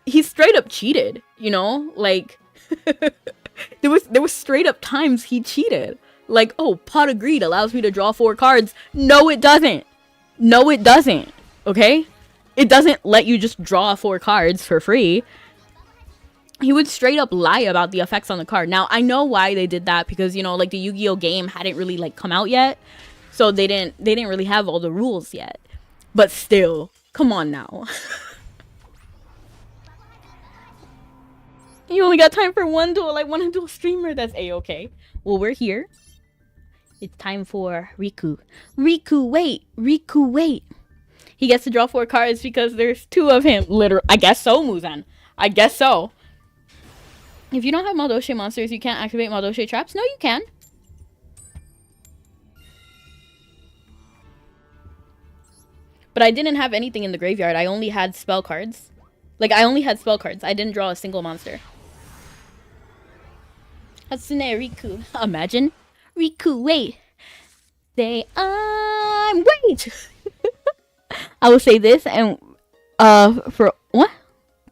he straight up cheated, you know? Like, there was straight up times he cheated. Like, oh, Pot of Greed allows me to draw 4 cards. No, it doesn't. No, it doesn't. Okay? It doesn't let you just draw 4 cards for free. He would straight up lie about the effects on the card. Now, I know why they did that, because, you know, like, the Yu-Gi-Oh game hadn't really, like, come out yet. So they didn't really have all the rules yet. But still, come on now. You only got time for one duel. I want to do a streamer. That's a-okay. Well, we're here. It's time for Riku. Riku, wait. Riku, wait. He gets to draw 4 cards because there's 2 of him. Literally. I guess so, Muzan. I guess so. If you don't have madolche monsters, you can't activate madolche traps. No, you can. But I didn't have anything in the graveyard. I only had spell cards. Like, I only had spell cards. I didn't draw a single monster. Hatsune Riku. Imagine. Riku, wait. Say, wait. I will say this, and, for, what?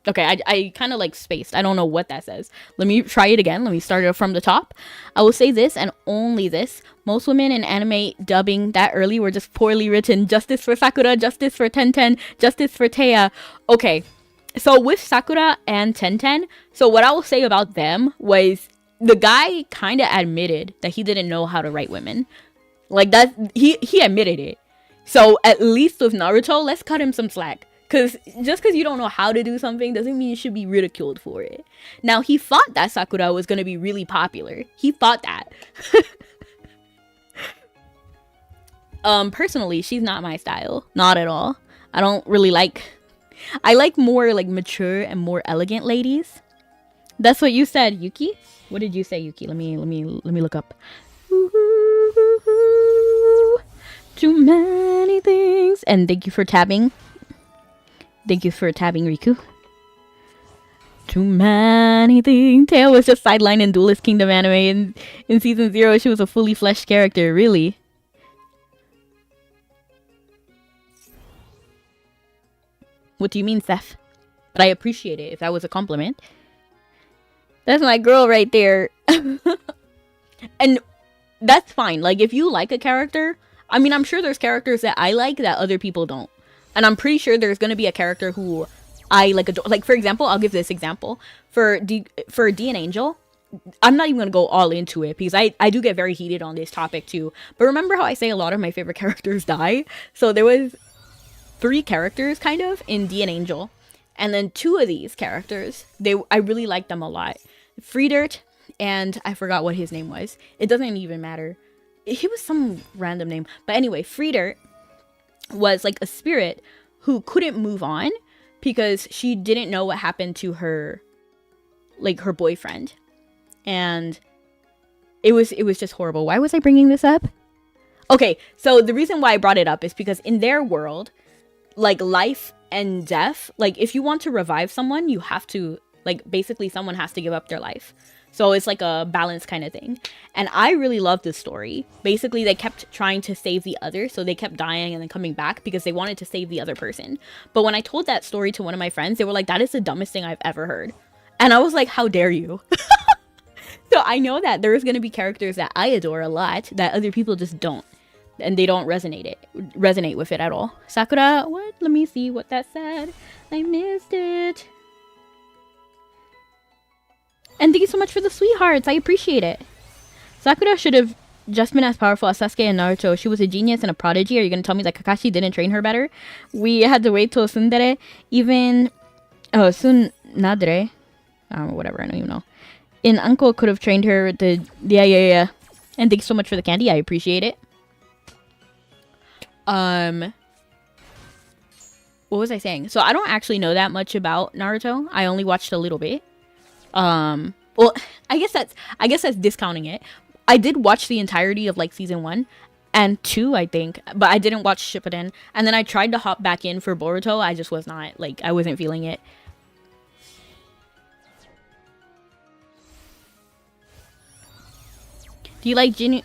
Okay, I kind of, like, spaced. I don't know what that says. Let me try it again. Let me start it from the top. I will say this, and only this. Most women in anime dubbing that early were just poorly written. Justice for Sakura, justice for Tenten, justice for Teiya. Okay, so with Sakura and Tenten, so what I will say about them was the guy kind of admitted that he didn't know how to write women. Like, that, he admitted it. So at least with Naruto, let's cut him some slack. Because just because you don't know how to do something doesn't mean you should be ridiculed for it. Now, he thought that Sakura was going to be really popular. He thought that. Personally, she's not my style. Not at all. I don't really like... I like more, like, mature and more elegant ladies. That's what you said, Yuki? What did you say, Yuki? Let me look up. Too many things. And thank you for tabbing. Thank you for tabbing, Riku. Too many things. Teo was just sidelined in Duelist Kingdom anime. In season 0, she was a fully fleshed character. Really? What do you mean, Seth? But I appreciate it if that was a compliment. That's my girl right there. And that's fine. Like, if you like a character... I mean, I'm sure there's characters that I like that other people don't. And I'm pretty sure there's going to be a character who I like adore. Like, for example, I'll give this example. For D and Angel, I'm not even going to go all into it because I do get very heated on this topic too. But remember how I say a lot of my favorite characters die? So there was 3 characters kind of in D and Angel. And then 2 of these characters, I really liked them a lot. Freedirt and I forgot what his name was. It doesn't even matter. He was some random name. But anyway, Freedirt was like a spirit who couldn't move on because she didn't know what happened to her, like, her boyfriend. And it was just horrible. Why was I bringing this up? Okay, so the reason why I brought it up is because in their world, like, life and death, like, if you want to revive someone, you have to, like, basically someone has to give up their life. So it's like a balance kind of thing. And I really love this story. Basically, they kept trying to save the other. So they kept dying and then coming back because they wanted to save the other person. But when I told that story to one of my friends, they were like, that is the dumbest thing I've ever heard. And I was like, how dare you? So I know that there's going to be characters that I adore a lot that other people just don't. And they don't resonate with it at all. Sakura, what? Let me see what that said. I missed it. And thank you so much for the sweethearts. I appreciate it. Sakura should have just been as powerful as Sasuke and Naruto. She was a genius and a prodigy. Are you going to tell me that Kakashi didn't train her better? We had to wait till Tsundere. Even... Oh, Tsunadere. Whatever, I don't even know. And Uncle could have trained her with the... Yeah. And thanks so much for the candy. I appreciate it. What was I saying? So I don't actually know that much about Naruto. I only watched a little bit. Well, I guess that's discounting it. I did watch the entirety of, like, season 1 and 2, I think, but I didn't watch Shippuden. And then I tried to hop back in for Boruto. I just was not, like, I wasn't feeling it. Do you like Jin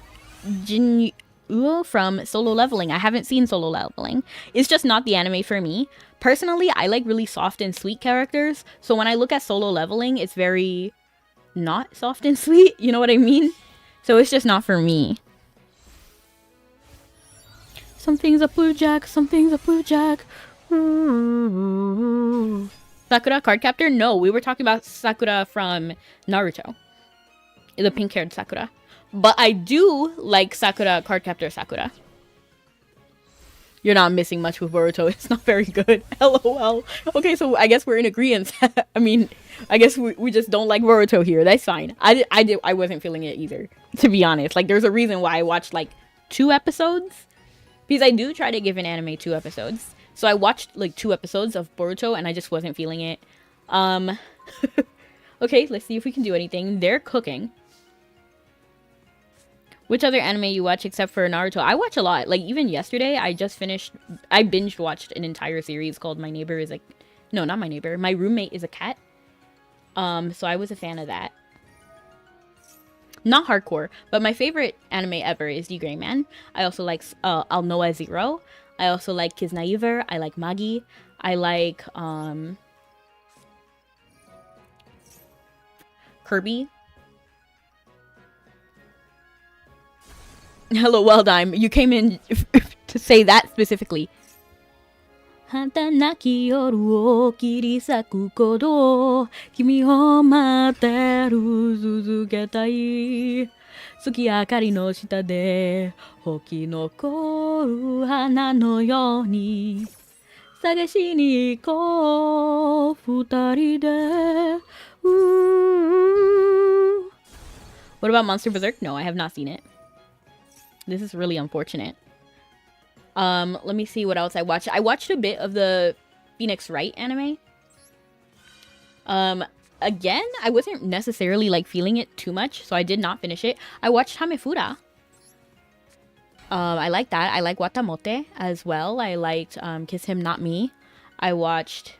from Solo Leveling? I haven't seen Solo Leveling. It's just not the anime for me. Personally, I like really soft and sweet characters. So when I look at Solo Leveling, it's very not soft and sweet. You know what I mean? So it's just not for me. Something's a blue jack. Something's a blue jack. Sakura Cardcaptor? No, we were talking about Sakura from Naruto. The pink-haired Sakura. But I do like Sakura Cardcaptor Sakura. You're not missing much with Boruto. It's not very good. LOL. Okay, so I guess we're in agreement. I mean, I guess we just don't like Boruto here. That's fine. I wasn't feeling it either, to be honest. Like, there's a reason why I watched, like, 2 episodes. Because I do try to give an anime 2 episodes. So I watched, like, 2 episodes of Boruto, and I just wasn't feeling it. Okay, let's see if we can do anything. They're cooking. Which other anime you watch except for Naruto? I watch a lot. Like, even yesterday, I binge watched an entire series called My Neighbor is a... No, not My Neighbor. My Roommate is a Cat. So I was a fan of that. Not hardcore, but my favorite anime ever is The Gray Man. I also like Alnoa Zero. I also like Kiznaiver. I like Magi. I like Kirby. Hello, Weldime. You came in to say that specifically. Hatanaki yoru o kirisaku kodo kimi o materu suzuketai Tsuki akari no shita de hoki nokoru hana no you ni Sageshi ni ikou futari de. What about Monster Berserk? No, I have not seen it. This is really unfortunate. Let me see what else I watched. I watched a bit of the Phoenix Wright anime. Again, I wasn't necessarily like feeling it too much, so I did not finish it. I watched Hamefura. I like that. I like Watamote as well. I liked Kiss Him Not Me. I watched...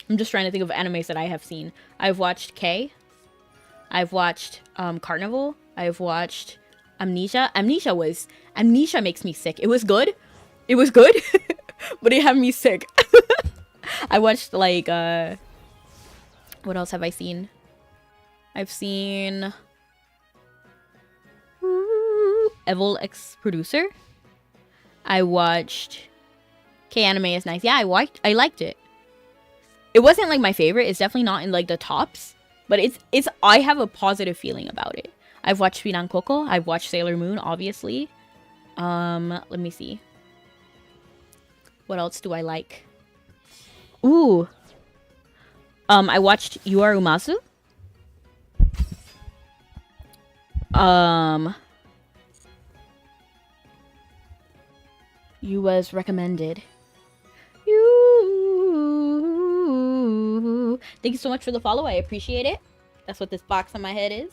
I'm just trying to think of animes that I have seen. I've watched K. I've watched Carnival. I've watched Amnesia. Amnesia makes me sick. It was good. It was good. But it had me sick. I watched like what else have I seen? I've seen Evil X Producer. I watched K Anime is nice. Yeah, I liked it. It wasn't like my favorite. It's definitely not in like the tops, but it's I have a positive feeling about it. I've watched Finan Coco. I've watched Sailor Moon, obviously. Let me see. What else do I like? Ooh. I watched You Are Umazu. You was recommended. Thank you so much for the follow. I appreciate it. That's what this box on my head is.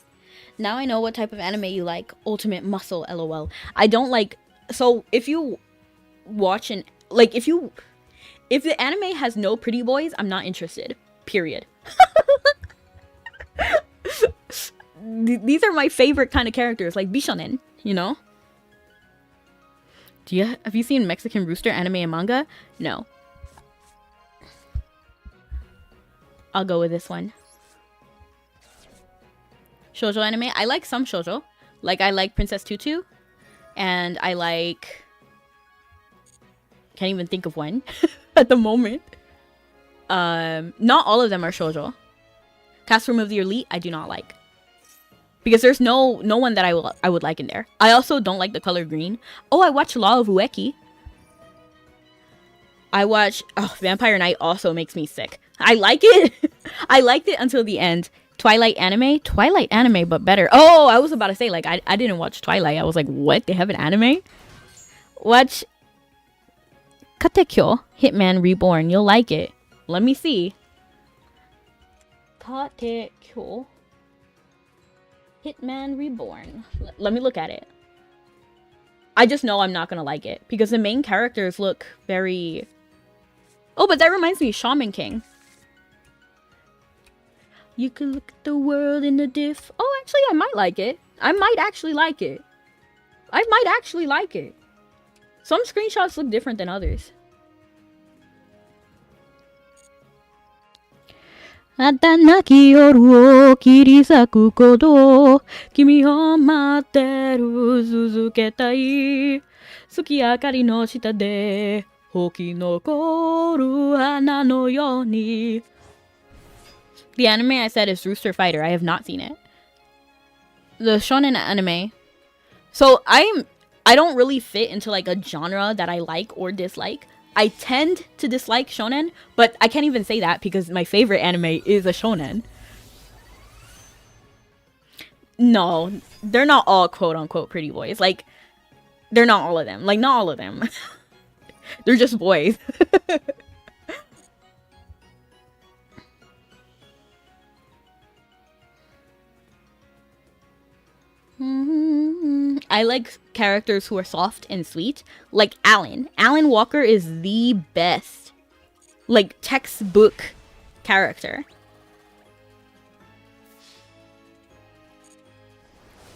Now I know what type of anime you like. Ultimate Muscle, LOL. I don't like... So, if you watch an... Like, if the anime has no pretty boys, I'm not interested. Period. These are my favorite kind of characters. Like, Bishonen, you know? Have you seen Mexican Rooster anime and manga? No. I'll go with this one. Shoujo anime. I like some shoujo. Like, I like Princess Tutu. And I like... Can't even think of one at the moment. Not all of them are shoujo. Cast Room of the Elite, I do not like. Because there's no one that I would like in there. I also don't like the color green. Oh, I watched Law of Ueki. I watch... Oh, Vampire Knight also makes me sick. I like it. I liked it until the end. Twilight anime, but better. Oh, I was about to say, like, I didn't watch Twilight. I was like, what? They have an anime? Watch Katekyo, Hitman Reborn. You'll like it. Let me see. Katekyo, Hitman Reborn. Let me look at it. I just know I'm not gonna like it because the main characters look very... Oh, but that reminds me, Shaman King. You can look at the world in a diff. Oh, actually, I might like it. I might actually like it. Some screenshots look different than others. 暖なき夜を切り裂くこと君を待ってる続けたい月明かりの下で吹き残る花のように The anime I said is Rooster Fighter. I have not seen it. The shonen anime. So I don't really fit into like a genre that I like or dislike. I tend to dislike shonen, but I can't even say that because my favorite anime is a shonen. No, they're not all quote-unquote pretty boys. Like, they're not all of them. Like, not all of them. They're just boys. I like characters who are soft and sweet. Like Alan. Alan Walker is the best. Like, textbook character.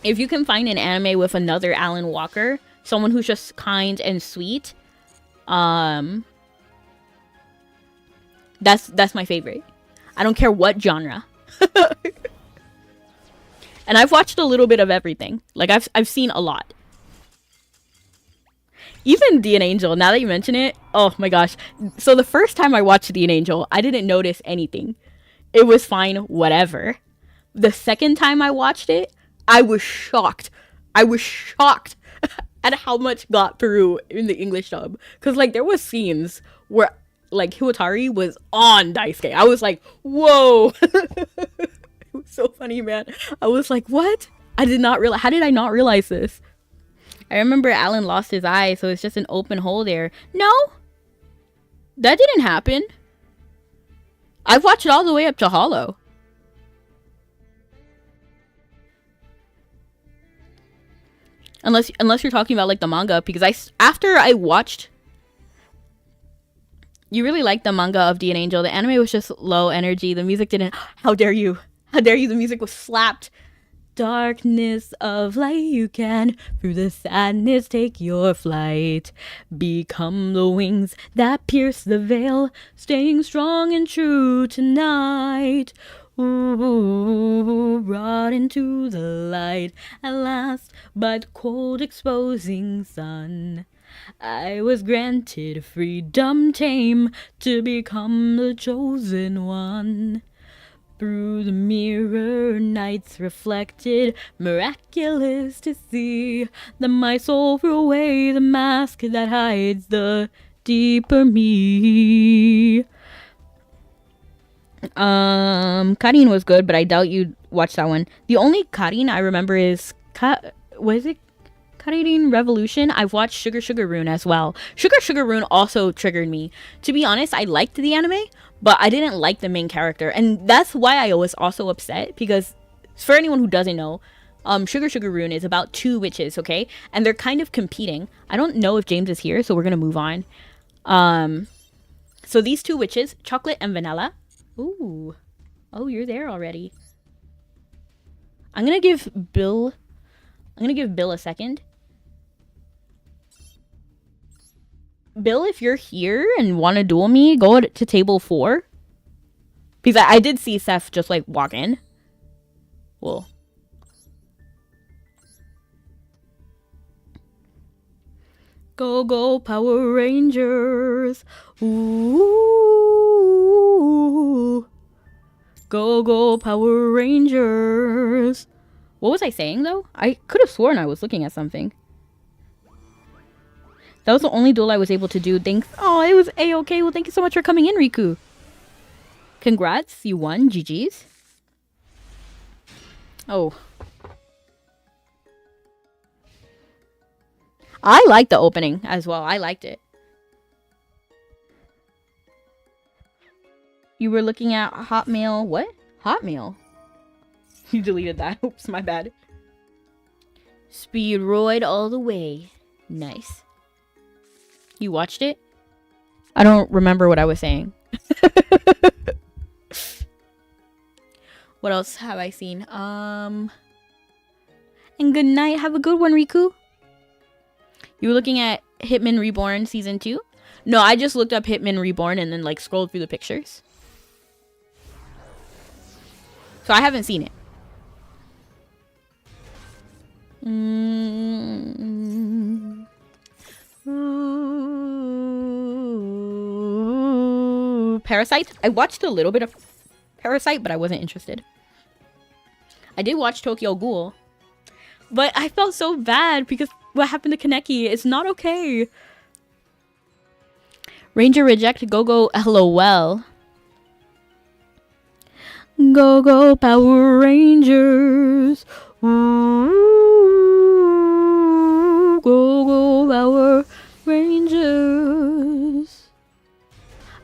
If you can find an anime with another Alan Walker, someone who's just kind and sweet, that's my favorite. I don't care what genre. And I've watched a little bit of everything. Like, I've seen a lot. Even The Angel, now that you mention it, oh my gosh. So the first time I watched The Angel, I didn't notice anything. It was fine, whatever. The second time I watched it, I was shocked. I was shocked at how much got through in the English dub. Because, like, there was scenes where, like, Hiwatari was on Daisuke. I was like, whoa. It was so funny, man. I was like, what? I did not realize. How did I not realize this? I remember Alan lost his eye, so it's just an open hole there. No. That didn't happen. I've watched it all the way up to Hollow. Unless you're talking about, like, the manga, because after I watched... You really liked the manga of D and Angel. The anime was just low energy. The music didn't... How dare you? How dare you? The music was slapped. Darkness of light, you can through the sadness take your flight. Become the wings that pierce the veil, staying strong and true tonight. Ooh, brought into the light at last by the cold exposing sun. I was granted freedom tame to become the chosen one. Through the mirror, nights reflected, miraculous to see that my soul threw away the mask that hides the deeper me. Karin was good, but I doubt you'd watch that one. The only Karin I remember is was it Karin Revolution? I've watched Sugar Sugar Rune as well. Sugar Sugar Rune also triggered me. To be honest, I liked the anime, but I didn't like the main character. And that's why I was also upset, because for anyone who doesn't know, Sugar Sugar Rune is about two witches, okay? And they're kind of competing. I don't know if James is here, so we're going to move on. So these two witches, Chocolate and Vanilla. Ooh. Oh, you're there already. I'm going to give Bill a second. Bill, if you're here and want to duel me, go to table 4. Because I did see Seth just, like, walk in. Well. Go, go, Power Rangers. Ooh. Go, go, Power Rangers. What was I saying, though? I could have sworn I was looking at something. That was the only duel I was able to do. Thanks. Oh, it was A-okay. Well, thank you so much for coming in, Riku. Congrats. You won. GG's. Oh. I liked the opening as well. I liked it. You were looking at Hotmail. What? Hotmail? You deleted that. Oops, my bad. Speedroid all the way. Nice. You watched it? I don't remember what I was saying. What else have I seen? And good night. Have a good one, Riku. You were looking at Hitman Reborn Season 2? No, I just looked up Hitman Reborn and then like scrolled through the pictures. So I haven't seen it. Parasite? I watched a little bit of Parasite, but I wasn't interested. I did watch Tokyo Ghoul, but I felt so bad because what happened to Kaneki? It's not okay. Ranger reject Go-Go LOL. Go-Go Power Rangers. Ooh, Go-Go Power Rangers.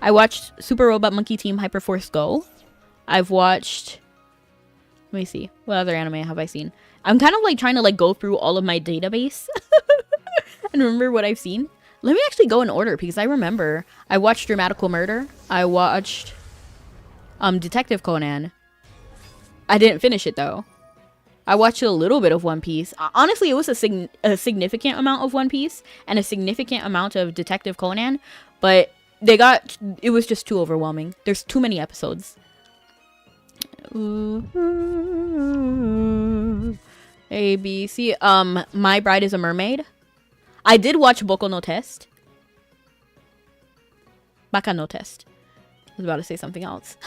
I watched Super Robot Monkey Team Hyperforce Go. I've watched... Let me see. What other anime have I seen? I'm kind of like trying to like go through all of my database and remember what I've seen. Let me actually go in order because I remember. I watched Dramatical Murder. I watched Detective Conan. I didn't finish it though. I watched a little bit of One Piece. Honestly, it was a significant amount of One Piece and a significant amount of Detective Conan, but it was just too overwhelming. There's too many episodes. A, B, C. My Bride is a Mermaid. I did watch Boku no Test. Baka no Test. I was about to say something else.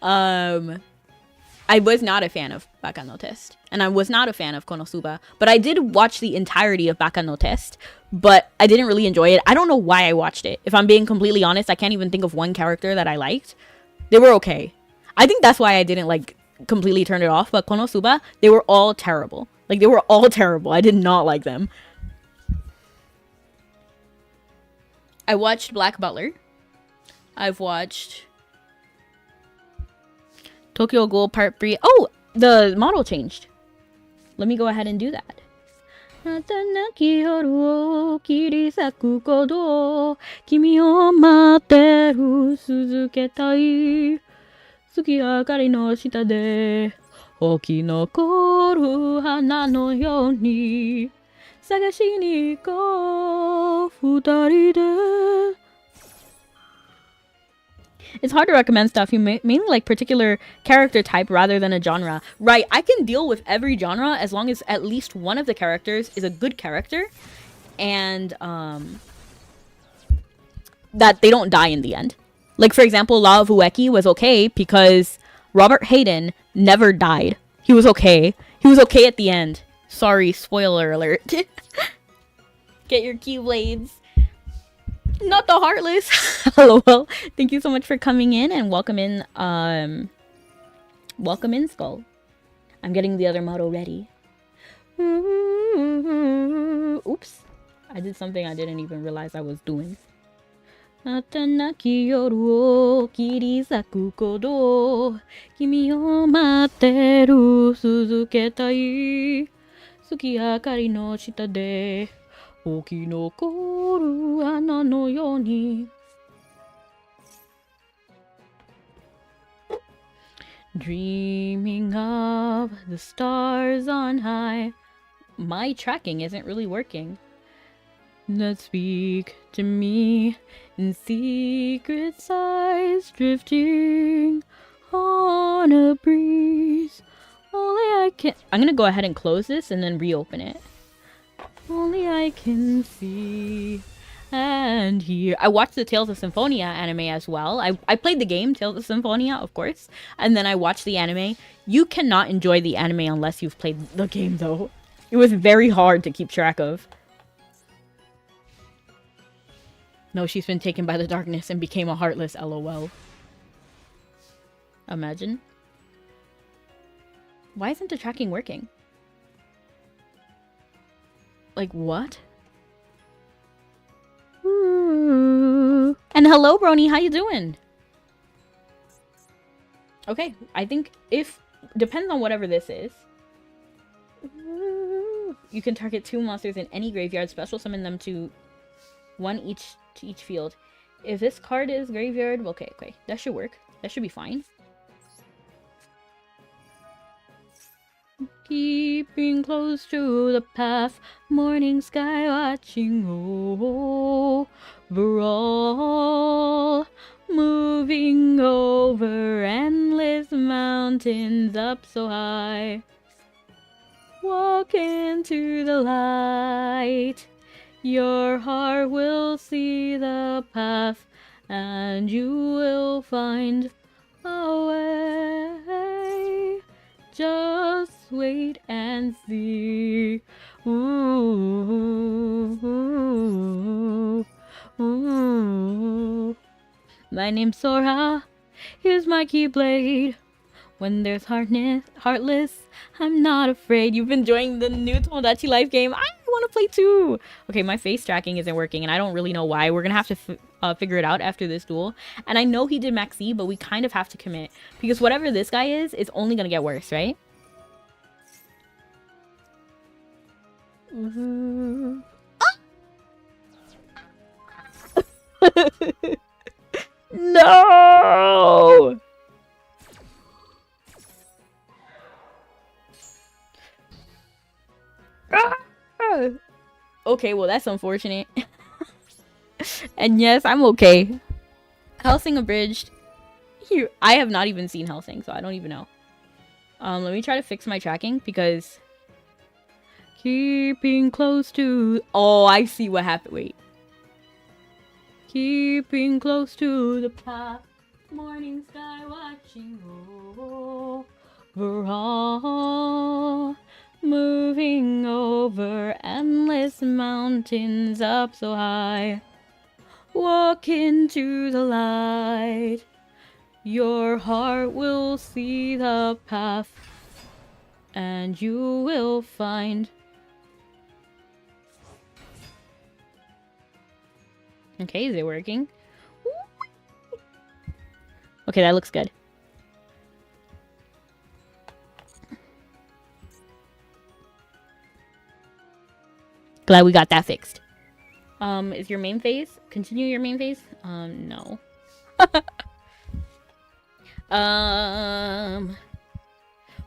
I was not a fan of Baka no Test. And I was not a fan of Konosuba. But I did watch the entirety of Baka no Test. But I didn't really enjoy it. I don't know why I watched it. If I'm being completely honest, I can't even think of one character that I liked. They were okay. I think that's why I didn't like completely turn it off. But Konosuba, they were all terrible. Like they were all terrible. I did not like them. I watched Black Butler. I've watched Tokyo Ghoul Part 3. Oh, the model changed. Let me go ahead and do that. It's hard to recommend stuff. You mainly like particular character type rather than a genre. Right, I can deal with every genre as long as at least one of the characters is a good character. And that they don't die in the end. Like, for example, Law of Ueki was okay because Robert Hayden never died. He was okay. He was okay at the end. Sorry, spoiler alert. Get your Keyblades. Not the Heartless. LOL. Thank you so much for coming in and welcome in, Skull. I'm getting the other model ready. Oops. I did something I didn't even realize I was doing. I Dreaming of the stars on high. My tracking isn't really working. That speak to me in secret sighs, drifting on a breeze. Only I can... I'm gonna go ahead and close this and then reopen it. Only I can see and hear. I watched the Tales of Symphonia anime as well. I played the game, Tales of Symphonia, of course. And then I watched the anime. You cannot enjoy the anime unless you've played the game, though. It was very hard to keep track of. No, she's been taken by the darkness and became a heartless, LOL. Imagine. Why isn't the tracking working? Like, what? Ooh. And hello, Brony, how you doing? Okay, I think if... Depends on whatever this is. Ooh. You can target 2 monsters in any graveyard, special summon them to 1 each to each field. If this card is graveyard... Okay, that should work. That should be fine. Keeping close to the path, morning sky watching overall, moving over endless mountains up so high. Walk into the light, your heart will see the path, and you will find a way. Just wait and see. Ooh, ooh, ooh. My name's Sora. Here's my keyblade. When there's heartless, I'm not afraid. You've been enjoying the new Tomodachi Life game. I want to play too. Okay, my face tracking isn't working, and I don't really know why. We're gonna have to figure it out after this duel. And I know he did Maxi, but we kind of have to commit because whatever this guy is only gonna get worse, right? No! Okay, well that's unfortunate. And yes, I'm okay. Hellsing abridged. Here, I have not even seen Hellsing, so I don't even know. Let me try to fix my tracking because keeping close to. Oh, I see what happened. Wait. Keeping close to the path, morning sky watching overall, moving over endless mountains up so high. Walk into the light, your heart will see the path, and you will find. Okay, is it working? Okay, that looks good. Glad we got that fixed. Is your main phase? Continue your main phase? No.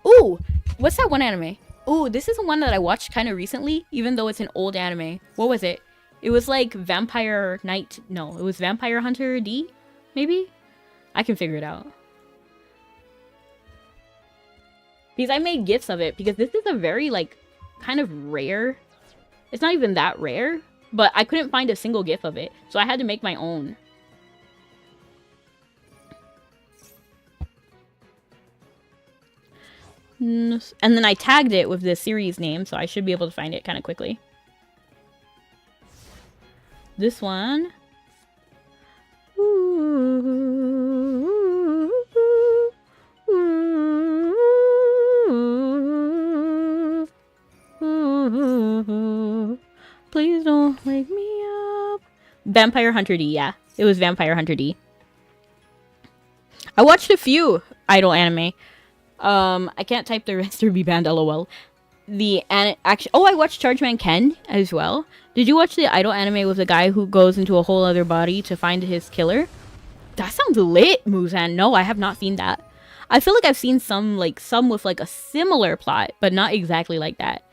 Ooh! What's that one anime? Ooh, this is one that I watched kind of recently, even though it's an old anime. What was it? It was like Vampire Knight. No, it was Vampire Hunter D? Maybe? I can figure it out. Because I made GIFs of it, because this is a very, like, kind of rare. It's not even that rare, but I couldn't find a single GIF of it, so I had to make my own. And then I tagged it with the series name, so I should be able to find it kind of quickly. This one. Please don't wake me up. Vampire Hunter D, yeah. It was Vampire Hunter D. I watched a few idol anime. I can't type the rest or be banned, lol. I watched Chargeman Ken as well. Did you watch the idol anime with the guy who goes into a whole other body to find his killer? That sounds lit, Muzan. No, I have not seen that. I feel like I've seen some with like a similar plot, but not exactly like that.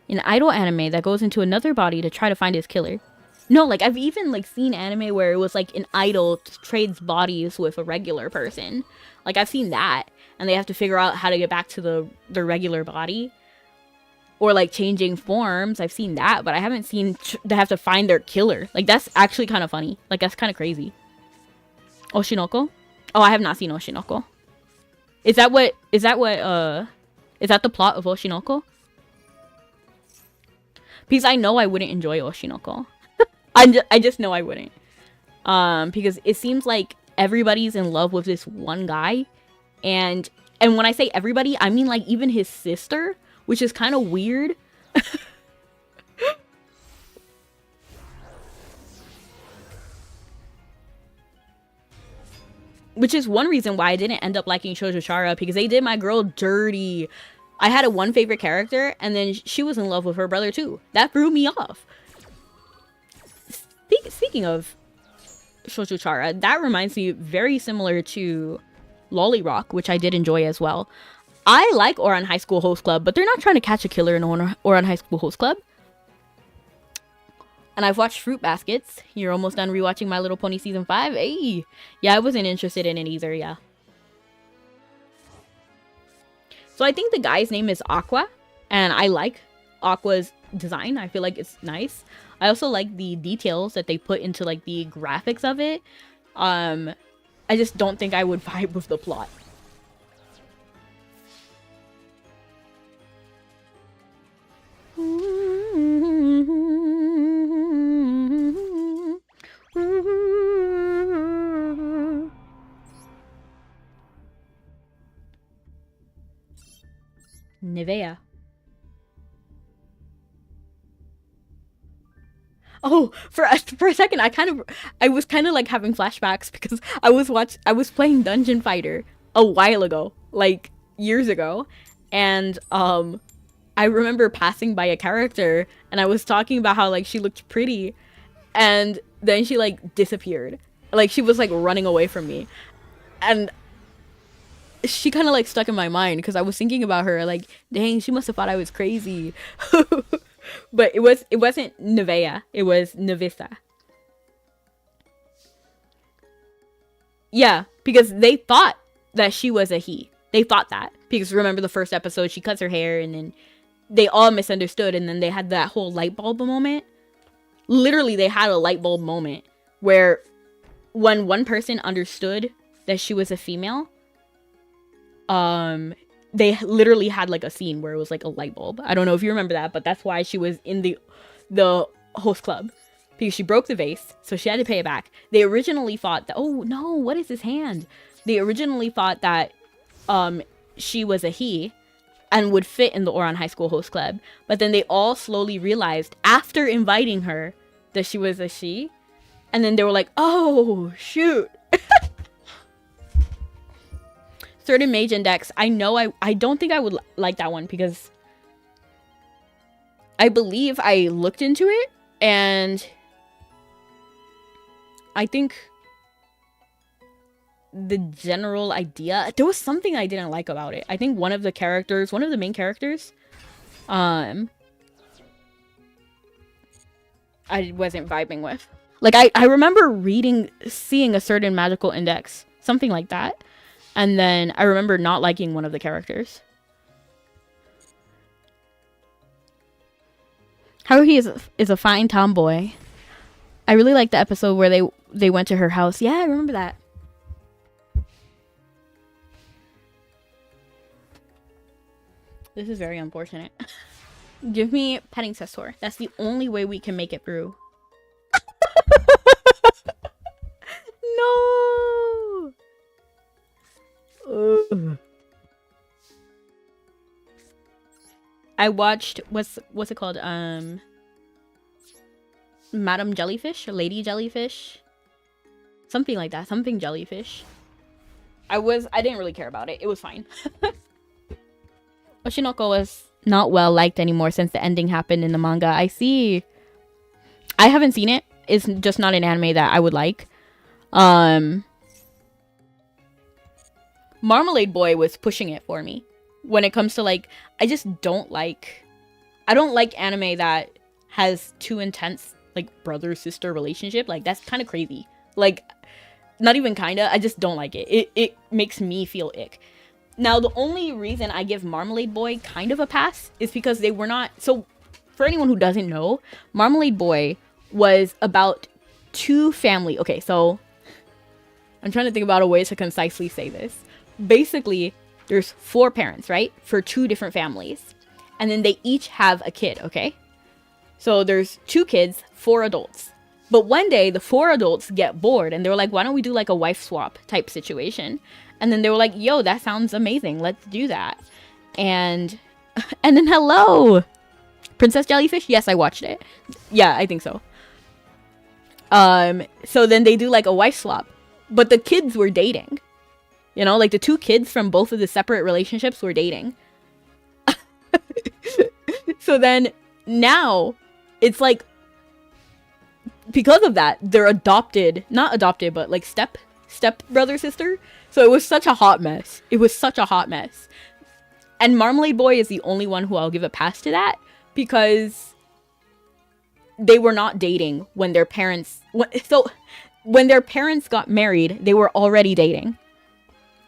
An idol anime that goes into another body to try to find his killer. No, like I've even like seen anime where it was like an idol trades bodies with a regular person. Like I've seen that, and they have to figure out how to get back to the regular body. Or like changing forms. I've seen that, but I haven't seen they have to find their killer. Like that's actually kind of funny. Like that's kind of crazy. Oshinoko? Oh, I have not seen Oshinoko. Is that the plot of Oshinoko? Because I know I wouldn't enjoy Oshinoko. I just know I wouldn't. Because it seems like everybody's in love with this one guy. And when I say everybody, I mean like even his sister, which is kind of weird. Which is one reason why I didn't end up liking Shoujo Chara, because they did my girl dirty. I had a one favorite character, and then she was in love with her brother too. That threw me off. Speaking of Shoujo Chara, that reminds me very similar to Lolly Rock, which I did enjoy as well. I like Ouran High School Host Club, but they're not trying to catch a killer in Ouran High School Host Club. And I've watched Fruit Baskets. You're almost done rewatching My Little Pony Season 5. Hey! Yeah, I wasn't interested in it either, yeah. So I think the guy's name is Aqua. And I like Aqua's design. I feel like it's nice. I also like the details that they put into like the graphics of it. I just don't think I would vibe with the plot. Nivea. Oh, for a second, I was kind of like having flashbacks because I was playing Dungeon Fighter a while ago, like years ago, and I remember passing by a character and I was talking about how like she looked pretty, and then she like disappeared, like she was like running away from me, and she kind of like stuck in my mind because I was thinking about her like, dang, she must have thought I was crazy. But it wasn't Nivea, it was Nivisa. Yeah, because they thought that she was a he. They thought that because remember the first episode, she cuts her hair and then they all misunderstood, and then they had that whole light bulb moment. Literally, they had a light bulb moment where when one person understood that she was a female, they literally had like a scene where it was like a light bulb. I don't know if you remember that, but that's why she was in the host club, because she broke the vase, so she had to pay it back. They originally thought that, oh no, what is his hand? They originally thought that she was a he and would fit in the Ouran High School host club, but then they all slowly realized after inviting her that she was a she, and then they were like, oh shoot. Certain Mage Index, I know I don't think I would like that one because I believe I looked into it and I think the general idea, there was something I didn't like about it. I think one of the main characters, I wasn't vibing with. Like I remember seeing a certain magical index, something like that. And then I remember not liking one of the characters. Haruhi is a fine tomboy. I really like the episode where they went to her house. Yeah, I remember that. This is very unfortunate. Give me petting Cestor. That's the only way we can make it through. No! Ugh. I watched what's it called? Madam Jellyfish or Lady Jellyfish, something like that. Something Jellyfish. I didn't really care about it. It was fine. Oshinoko was not well liked anymore since the ending happened in the manga. I see. I haven't seen it. It's just not an anime that I would like. Marmalade Boy was pushing it for me when it comes to like, I don't like anime that has too intense like brother sister relationship. Like that's kind of crazy. Like not even kinda, I just don't like it. It makes me feel ick. Now the only reason I give Marmalade Boy kind of a pass is because they were not, so for anyone who doesn't know, Marmalade Boy was about two family. Okay, so I'm trying to think about a way to concisely say this. Basically, there's 4 parents, right? For 2 different families. And then they each have a kid, okay? So there's 2 kids, 4 adults. But one day, the 4 adults get bored and they were like, why don't we do like a wife swap type situation? And then they were like, yo, that sounds amazing. Let's do that. And then hello! Princess Jellyfish? Yes, I watched it. Yeah, I think so. So then they do like a wife swap. But the kids were dating. You know, like the 2 kids from both of the separate relationships were dating. So then now it's like, because of that, they're not adopted, but like step brother sister. So it was such a hot mess. It was such a hot mess. And Marmalade Boy is the only one who I'll give a pass to that, because they were not dating when their parents... So, when their parents got married, they were already dating.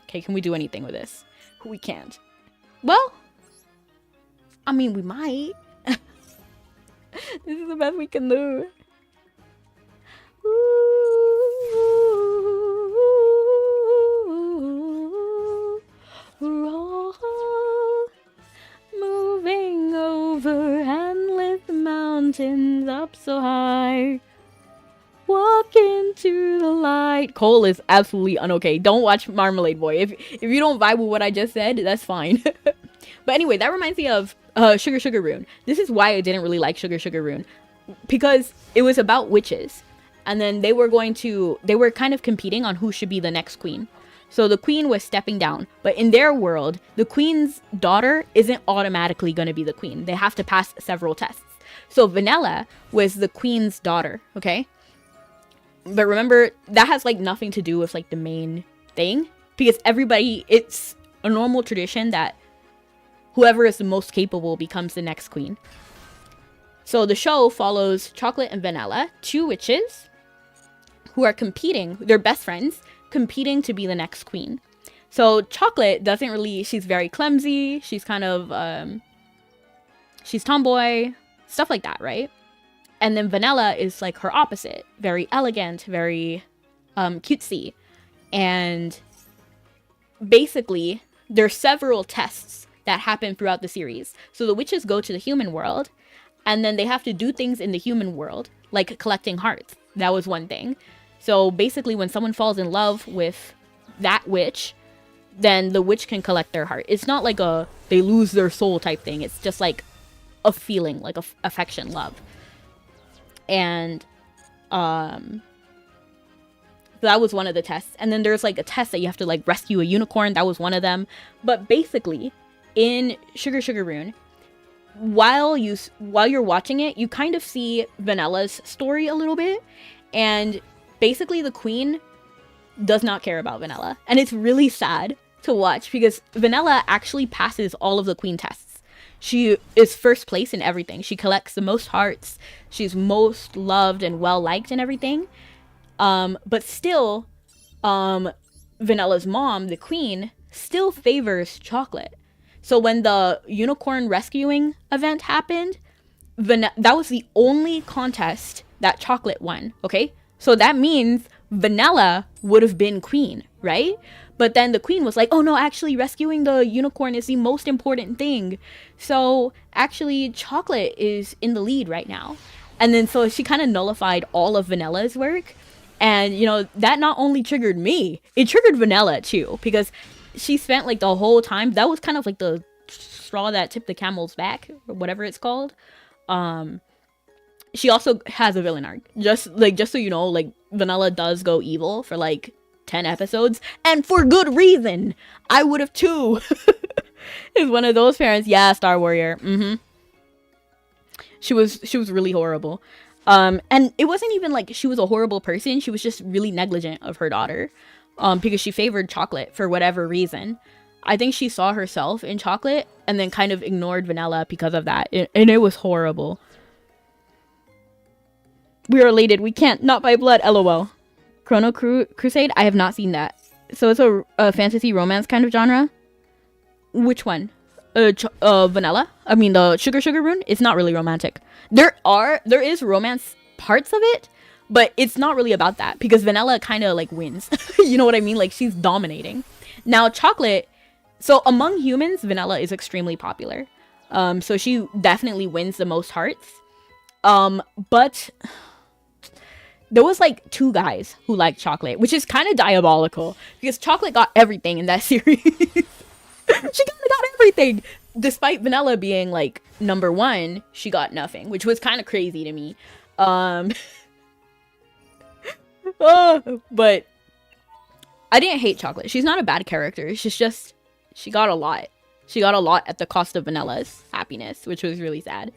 Okay, can we do anything with this? We can't. Well, I mean, we might. This is the best we can do. Roll, moving over endless mountains up so high. Walk into the light. Cole is absolutely unokay. Don't watch Marmalade Boy. If you don't vibe with what I just said, that's fine. But anyway, that reminds me of Sugar Sugar Rune. This is why I didn't really like Sugar Sugar Rune, because it was about witches, and then they were kind of competing on who should be the next queen. So the queen was stepping down, but in their world, the queen's daughter isn't automatically going to be the queen. They have to pass several tests. So Vanilla was the queen's daughter, okay? But remember, that has like nothing to do with like the main thing, because it's a normal tradition that whoever is the most capable becomes the next queen. So the show follows Chocolate and Vanilla, two witches who are competing, they're best friends, competing to be the next queen. So Chocolate she's very clumsy, she's kind of, she's tomboy, stuff like that, right? And then Vanilla is like her opposite, very elegant, very cutesy. And basically, there's several tests that happen throughout the series. So the witches go to the human world, and then they have to do things in the human world, like collecting hearts. That was one thing. So basically, when someone falls in love with that witch, then the witch can collect their heart. It's not like they lose their soul type thing. It's just like a feeling, like affection, love. And that was one of the tests. And then there's like a test that you have to like rescue a unicorn. That was one of them. But basically, in Sugar Sugar Rune, while you're watching it, you kind of see Vanilla's story a little bit. And basically the queen does not care about Vanilla. And it's really sad to watch, because Vanilla actually passes all of the queen tests. She is first place in everything. She collects the most hearts. She's most loved and well-liked and everything. But still, Vanilla's mom, the queen, still favors Chocolate. So when the unicorn rescuing event happened, that was the only contest that Chocolate won, okay? So that means Vanilla would have been queen, right? But then the queen was like, oh no, actually rescuing the unicorn is the most important thing. So actually Chocolate is in the lead right now. And then so she kind of nullified all of Vanilla's work. And, you know, that not only triggered me, it triggered Vanilla too. Because she spent like the whole time, that was kind of like the straw that tipped the camel's back, or whatever it's called. She also has a villain arc. Just so you know, like Vanilla does go evil for like 10 episodes, and for good reason. I would have too. Is one of those parents. Yeah, Star Warrior. She was really horrible. And it wasn't even like she was a horrible person. She was just really negligent of her daughter. Because she favored Chocolate for whatever reason. I think she saw herself in Chocolate and then kind of ignored Vanilla because of that. And it was horrible. We are elated. We can't. Not by blood. LOL. Chrono Crusade? I have not seen that. So it's a fantasy romance kind of genre? Which one? Vanilla? I mean, the Sugar Sugar Rune? It's not really romantic. There is romance parts of it, but it's not really about that, because Vanilla kind of like wins. You know what I mean? Like, she's dominating. Now, Chocolate, so among humans, Vanilla is extremely popular. So she definitely wins the most hearts. But there was like 2 guys who liked Chocolate, which is kind of diabolical, because Chocolate got everything in that series. She kind of got everything. Despite Vanilla being like number 1, she got nothing, which was kind of crazy to me. But I didn't hate Chocolate. She's not a bad character. She's just, she got a lot. She got a lot at the cost of Vanilla's happiness, which was really sad.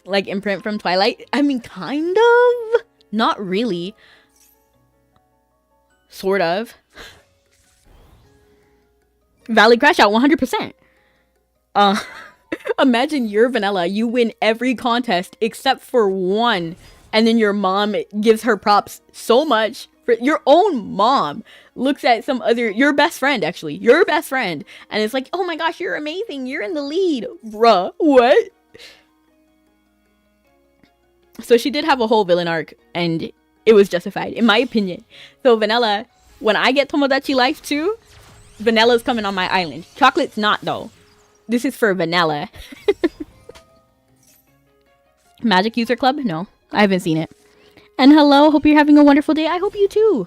Like Imprint from Twilight? I mean, kind of. Not really. Sort of. Valid crash out 100%. Imagine you're Vanilla. You win every contest except for one. And then your mom gives her props so much. For your own mom looks at some other, your best friend actually, your best friend. And it's like, oh my gosh, you're amazing. You're in the lead. Bruh, what? So she did have a whole villain arc and it was justified, in my opinion. So Vanilla, when I get Tomodachi Life too, Vanilla's coming on my island. Chocolate's not though. This is for Vanilla. Magic User Club? No, I haven't seen it. And hello, hope you're having a wonderful day. I hope you too.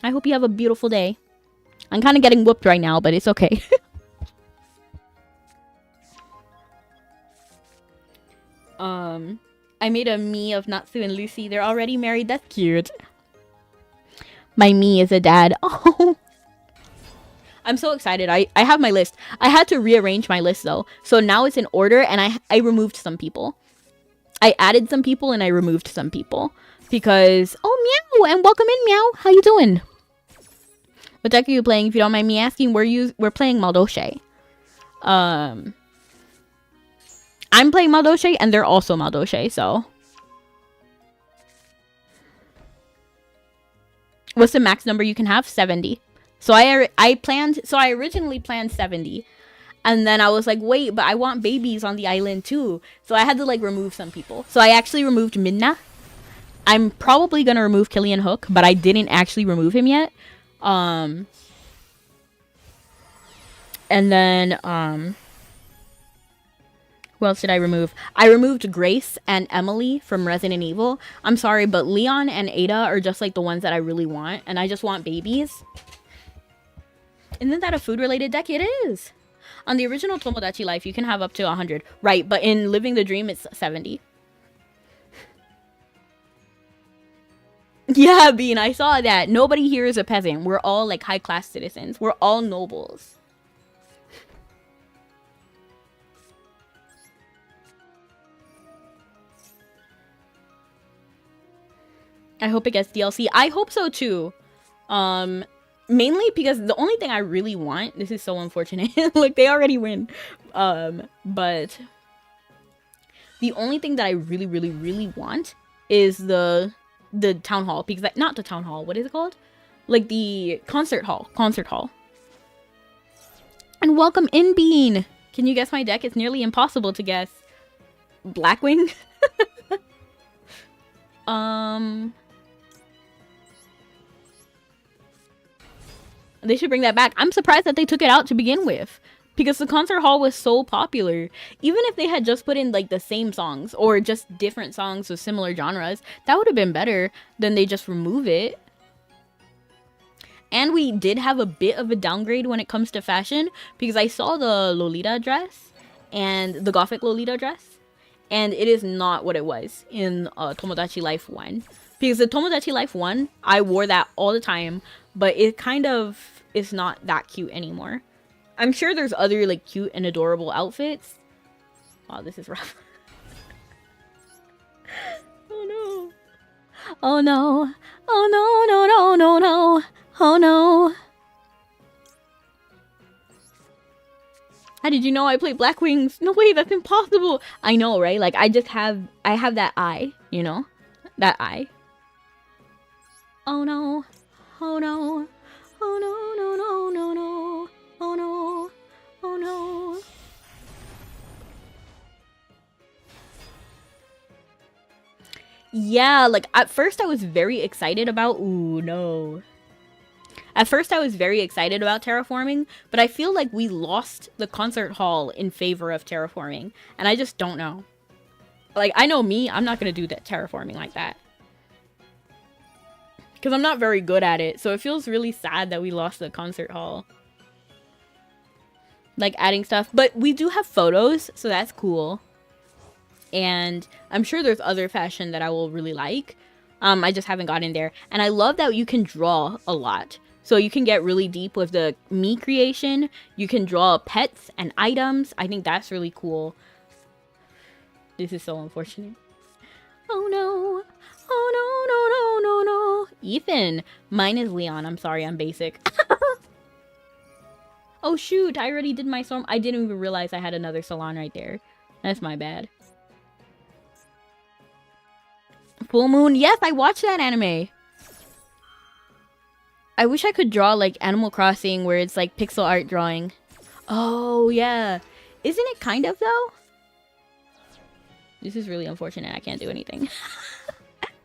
I hope you have a beautiful day. I'm kind of getting whooped right now, but it's okay. I made a me of Natsu and Lucy. They're already married. That's cute. My me is a dad. Oh. I'm so excited. I have my list. I had to rearrange my list though. So now it's in order and I removed some people. I added some people and I removed some people. Because, oh meow, and welcome in meow. How you doing? What deck are you playing? If you don't mind me asking, we're playing madolche. I'm playing madolche and they're also madolche, so. What's the max number you can have? 70. So I originally planned 70. And then I was like, wait, but I want babies on the island too. So I had to like remove some people. So I actually removed Minna. I'm probably going to remove Killian Hook, but I didn't actually remove him yet. And then, who else did I remove? I removed Grace and Emily from Resident Evil. I'm sorry, but Leon and Ada are just like the ones that I really want. And I just want babies. Isn't that a food-related deck? It is. On the original Tomodachi Life, you can have up to 100. Right, but in Living the Dream, it's 70. Yeah, Bean, I saw that. Nobody here is a peasant. We're all like high-class citizens. We're all nobles. I hope it gets DLC. I hope so too. Mainly because the only thing I really want, this is so unfortunate. Like they already win. But the only thing that I really, really, really want is the town hall, because not the town hall, what is it called? Like the concert hall. And welcome in, Bean. Can you guess my deck? It's nearly impossible to guess. Blackwing. They should bring that back. I'm surprised that they took it out to begin with, because the concert hall was so popular. Even if they had just put in like the same songs or just different songs with similar genres, that would have been better than they just remove it. And we did have a bit of a downgrade when it comes to fashion, because I saw the Lolita dress and the Gothic Lolita dress, and it is not what it was in Tomodachi Life 1. Because the Tomodachi Life 1, I wore that all the time, but it kind of is not that cute anymore. I'm sure there's other like cute and adorable outfits. Oh, this is rough. Oh no. Oh no. Oh no, no, no, no, no. Oh no. How did you know I play Black Wings? No way, that's impossible. I know, right? Like I have that eye, you know? That eye. Oh no. Oh no. Oh no, no, no, no, no. Oh no. Oh no. Yeah, like at first I was very excited about, ooh, no. At first I was very excited about terraforming, but I feel like we lost the concert hall in favor of terraforming, and I just don't know. Like, I know me, I'm not gonna do that terraforming like that, because I'm not very good at it, so it feels really sad that we lost the concert hall. Like, adding stuff. But we do have photos, so that's cool. And I'm sure there's other fashion that I will really like. I just haven't gotten there. And I love that you can draw a lot. So you can get really deep with the me creation. You can draw pets and items. I think that's really cool. This is so unfortunate. Oh no. Oh no, no, no, no, no. Ethan. Mine is Leon. I'm sorry, I'm basic. Oh, Oh shoot, I already did my storm. I didn't even realize I had another salon right there. That's my bad. Full Moon. Yes, I watched that anime. I wish I could draw like Animal Crossing where it's like pixel art drawing. Oh, yeah. Isn't it kind of though? This is really unfortunate. I can't do anything.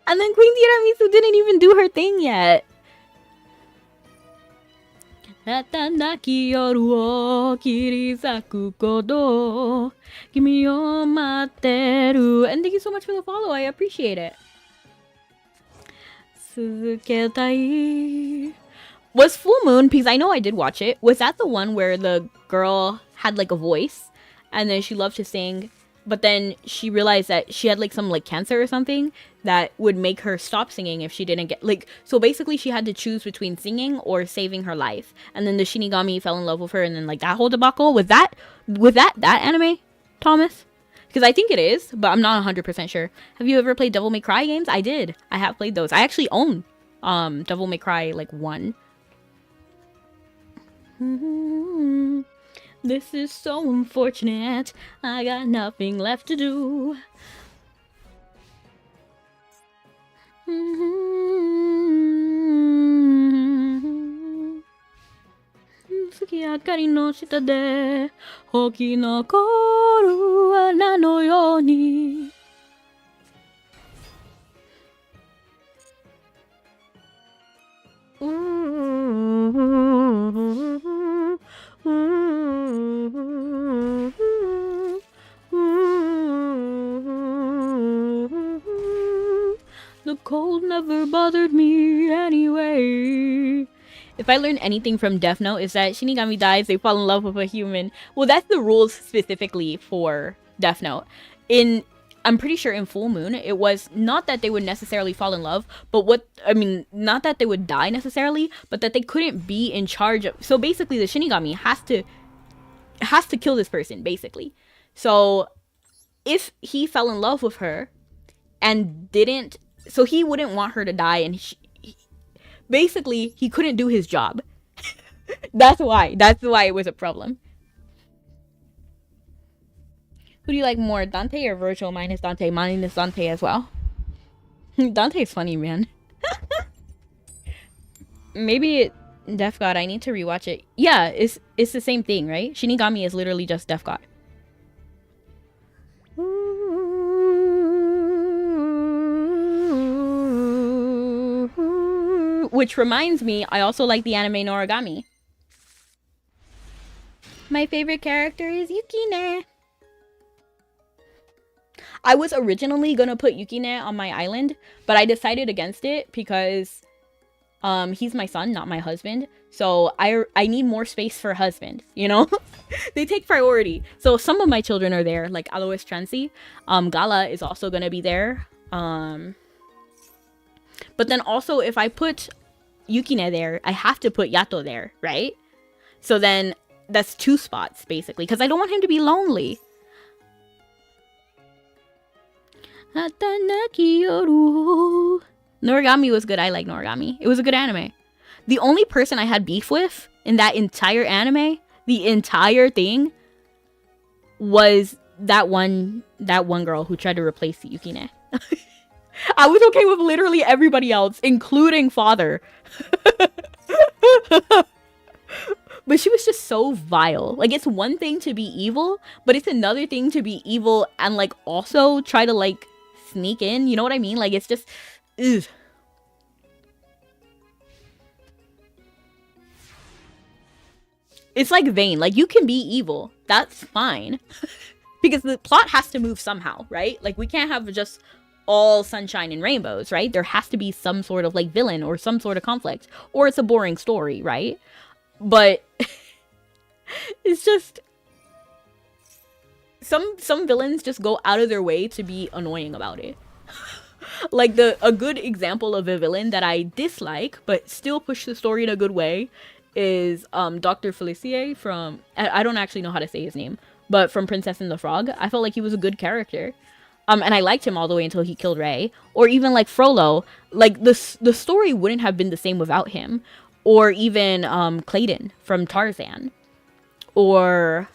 And then Queen Tiramisu didn't even do her thing yet. And thank you so much for the follow. I appreciate it. Was Full Moon, because I know I did watch it, was that the one where the girl had like a voice and then she loved to sing, but then she realized that she had like some like cancer or something that would make her stop singing if she didn't get like, so basically she had to choose between singing or saving her life, and then the Shinigami fell in love with her, and then like that whole debacle. Was that that anime, Thomas? Because I think it is, but I'm not 100% sure. Have you ever played Devil May Cry games? I did. I have played those. I actually own Devil May Cry like 1. This is so unfortunate. I got nothing left to do. Tsuki akari no shita de hoki nokoru ana no yoni. The cold never bothered me anyway. If I learned anything from Death Note, is that Shinigami dies, they fall in love with a human. Well, that's the rules specifically for Death Note. I'm pretty sure in Full Moon, it was not that they would necessarily fall in love, but not that they would die necessarily, but that they couldn't be in charge of. So basically, the Shinigami has to kill this person, basically. So if he fell in love with her and didn't, so he wouldn't want her to die, and basically he couldn't do his job. That's why it was a problem. Who do you like more, Dante or Virgil? Mine is Dante. Mine is Dante as well. Dante's funny, man. Maybe Death God. I need to rewatch it. Yeah, it's the same thing, right? Shinigami is literally just Death God. Which reminds me, I also like the anime Noragami. My favorite character is Yukine. I was originally gonna put Yukine on my island, but I decided against it because he's my son, not my husband. So I need more space for husband, you know? They take priority. So some of my children are there, like Alois Trancy. Gala is also gonna be there. But then also, if I put Yukine there, I have to put Yato there, right? So then that's 2 spots, basically, because I don't want him to be lonely. Noragami was good. I like Noragami. It was a good anime. The only person I had beef with in that entire anime, the entire thing, was that one girl who tried to replace Yukine. I was okay with literally everybody else, including father. But she was just so vile. Like, it's one thing to be evil, but it's another thing to be evil and, like, also try to, like, sneak in. You know what I mean? Like, it's just... Ugh. It's like Vayne. Like, you can be evil. That's fine. Because the plot has to move somehow, right? Like, we can't have just all sunshine and rainbows, right? There has to be some sort of, like, villain or some sort of conflict. Or it's a boring story, right? But it's just... Some villains just go out of their way to be annoying about it. Like, a good example of a villain that I dislike, but still push the story in a good way, is Dr. Felicie from... I don't actually know how to say his name, but from Princess and the Frog. I felt like he was a good character. And I liked him all the way until he killed Rey. Or even, like, Frollo. Like, the story wouldn't have been the same without him. Or even Clayton from Tarzan. or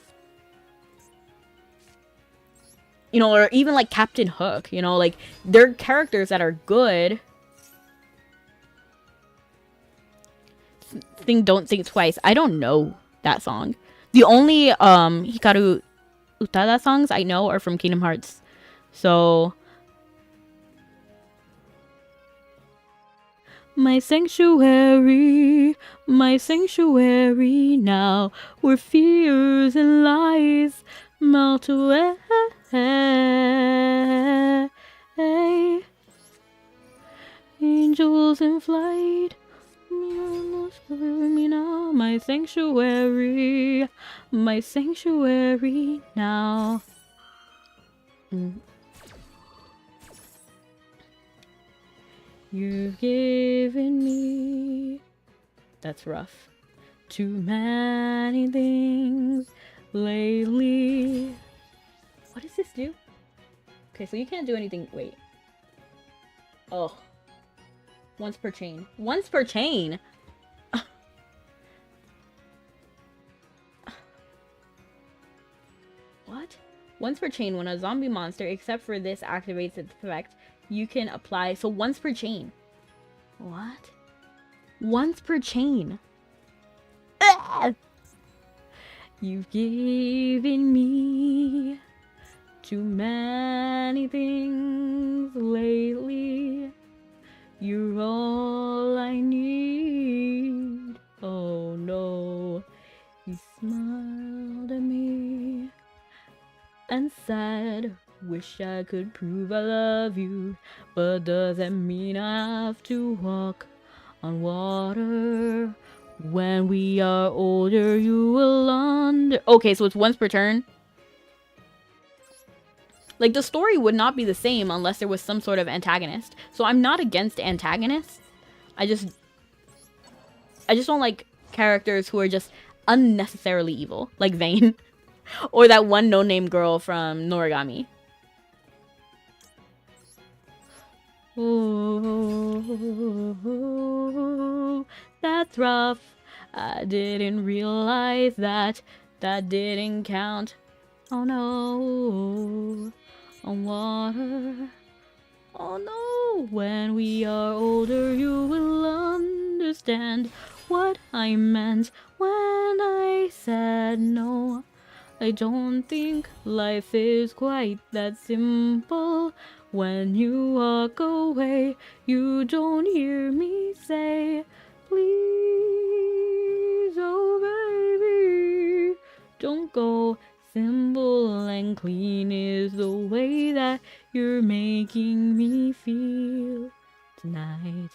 you know, or even like Captain Hook, you know, like they're characters that are good. Don't think twice. I don't know that song. The only Hikaru Utada songs I know are from Kingdom Hearts. So my sanctuary now, where fears and lies melt away. Angels in flight, me now, my sanctuary now. You've given me, that's rough, too many things lately. What does this do? Okay, so you can't do anything. Wait. Oh. Once per chain. Once per chain? What? Once per chain, when a zombie monster, except for this, activates its effect, you can apply. So once per chain. What? Once per chain. Ah! You've given me too many things lately. You're all I need. Oh no. You smiled at me and said, wish I could prove I love you, but does that mean I have to walk on water? When we are older, you will Okay, so it's once per turn. Like, the story would not be the same unless there was some sort of antagonist. So I'm not against antagonists. I just don't like characters who are just unnecessarily evil, like Vayne. Or that one no-name girl from Noragami. Oh, that's rough. I didn't realize that didn't count. Oh no, on water. Oh no, when we are older you will understand what I meant when I said no. I don't think life is quite that simple. When you walk away, you don't hear me say, please, oh baby, don't go. Simple and clean is the way that you're making me feel tonight.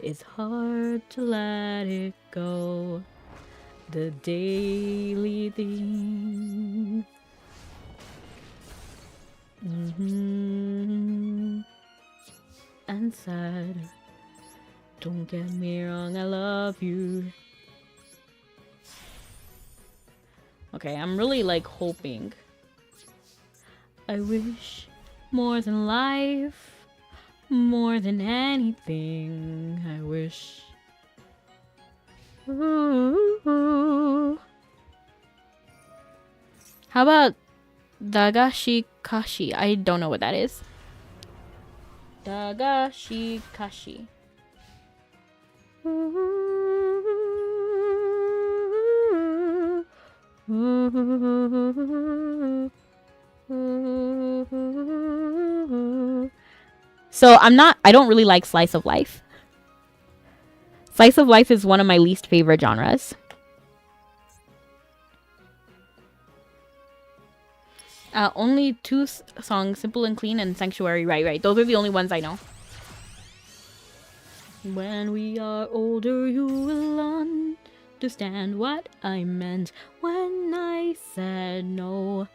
It's hard to let it go. The daily things. And sad. Don't get me wrong, I love you. Okay, I'm really like hoping. I wish more than life, more than anything. I wish. Ooh. How about Dagashi Kashi? I don't know what that is. Dagashi Kashi. So I don't really like slice of life. Slice of life is one of my least favorite genres. Only two songs, Simple and Clean and Sanctuary. Right. Those are the only ones I know. When we are older, you will understand what I meant when I said no.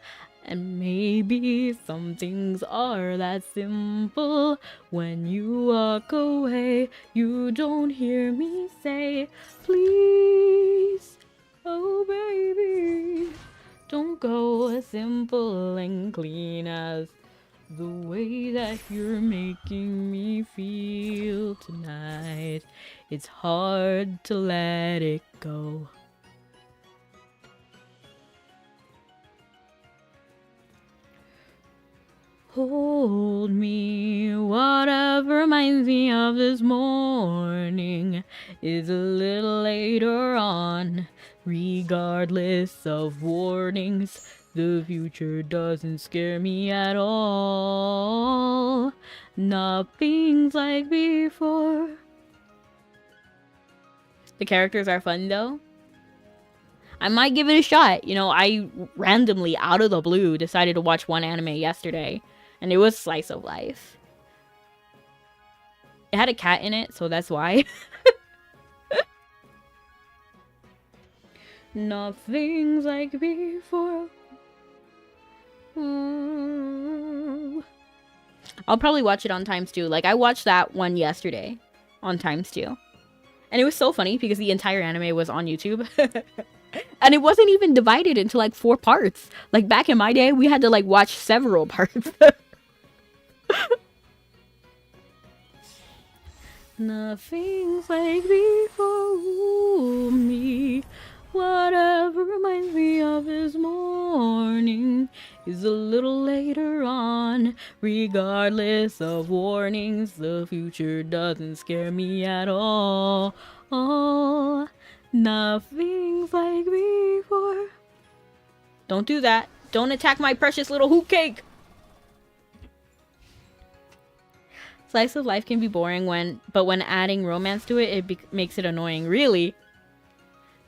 And maybe some things are that simple. When you walk away, you don't hear me say, please, oh baby, don't go as simple and clean as the way that you're making me feel tonight. It's hard to let it go. Hold me, whatever reminds me of this morning is a little later on. Regardless of warnings, the future doesn't scare me at all. Nothing's like before. The characters are fun though. I might give it a shot. You know, I randomly, out of the blue, decided to watch one anime yesterday. And it was Slice of Life. It had a cat in it, so that's why. Nothing's like before. I'll probably watch it on times 2. Like, I watched that one yesterday on times 2. And it was so funny because the entire anime was on YouTube. And it wasn't even divided into like 4 parts. Like back in my day, we had to like watch several parts. Nothing's like before me. Whatever reminds me of this morning is a little later on. Regardless of warnings, the future doesn't scare me at all. Oh, nothing's like before. Don't do that. Don't attack my precious little hoop cake. Slice of life can be boring but when adding romance to it, makes it annoying. Really?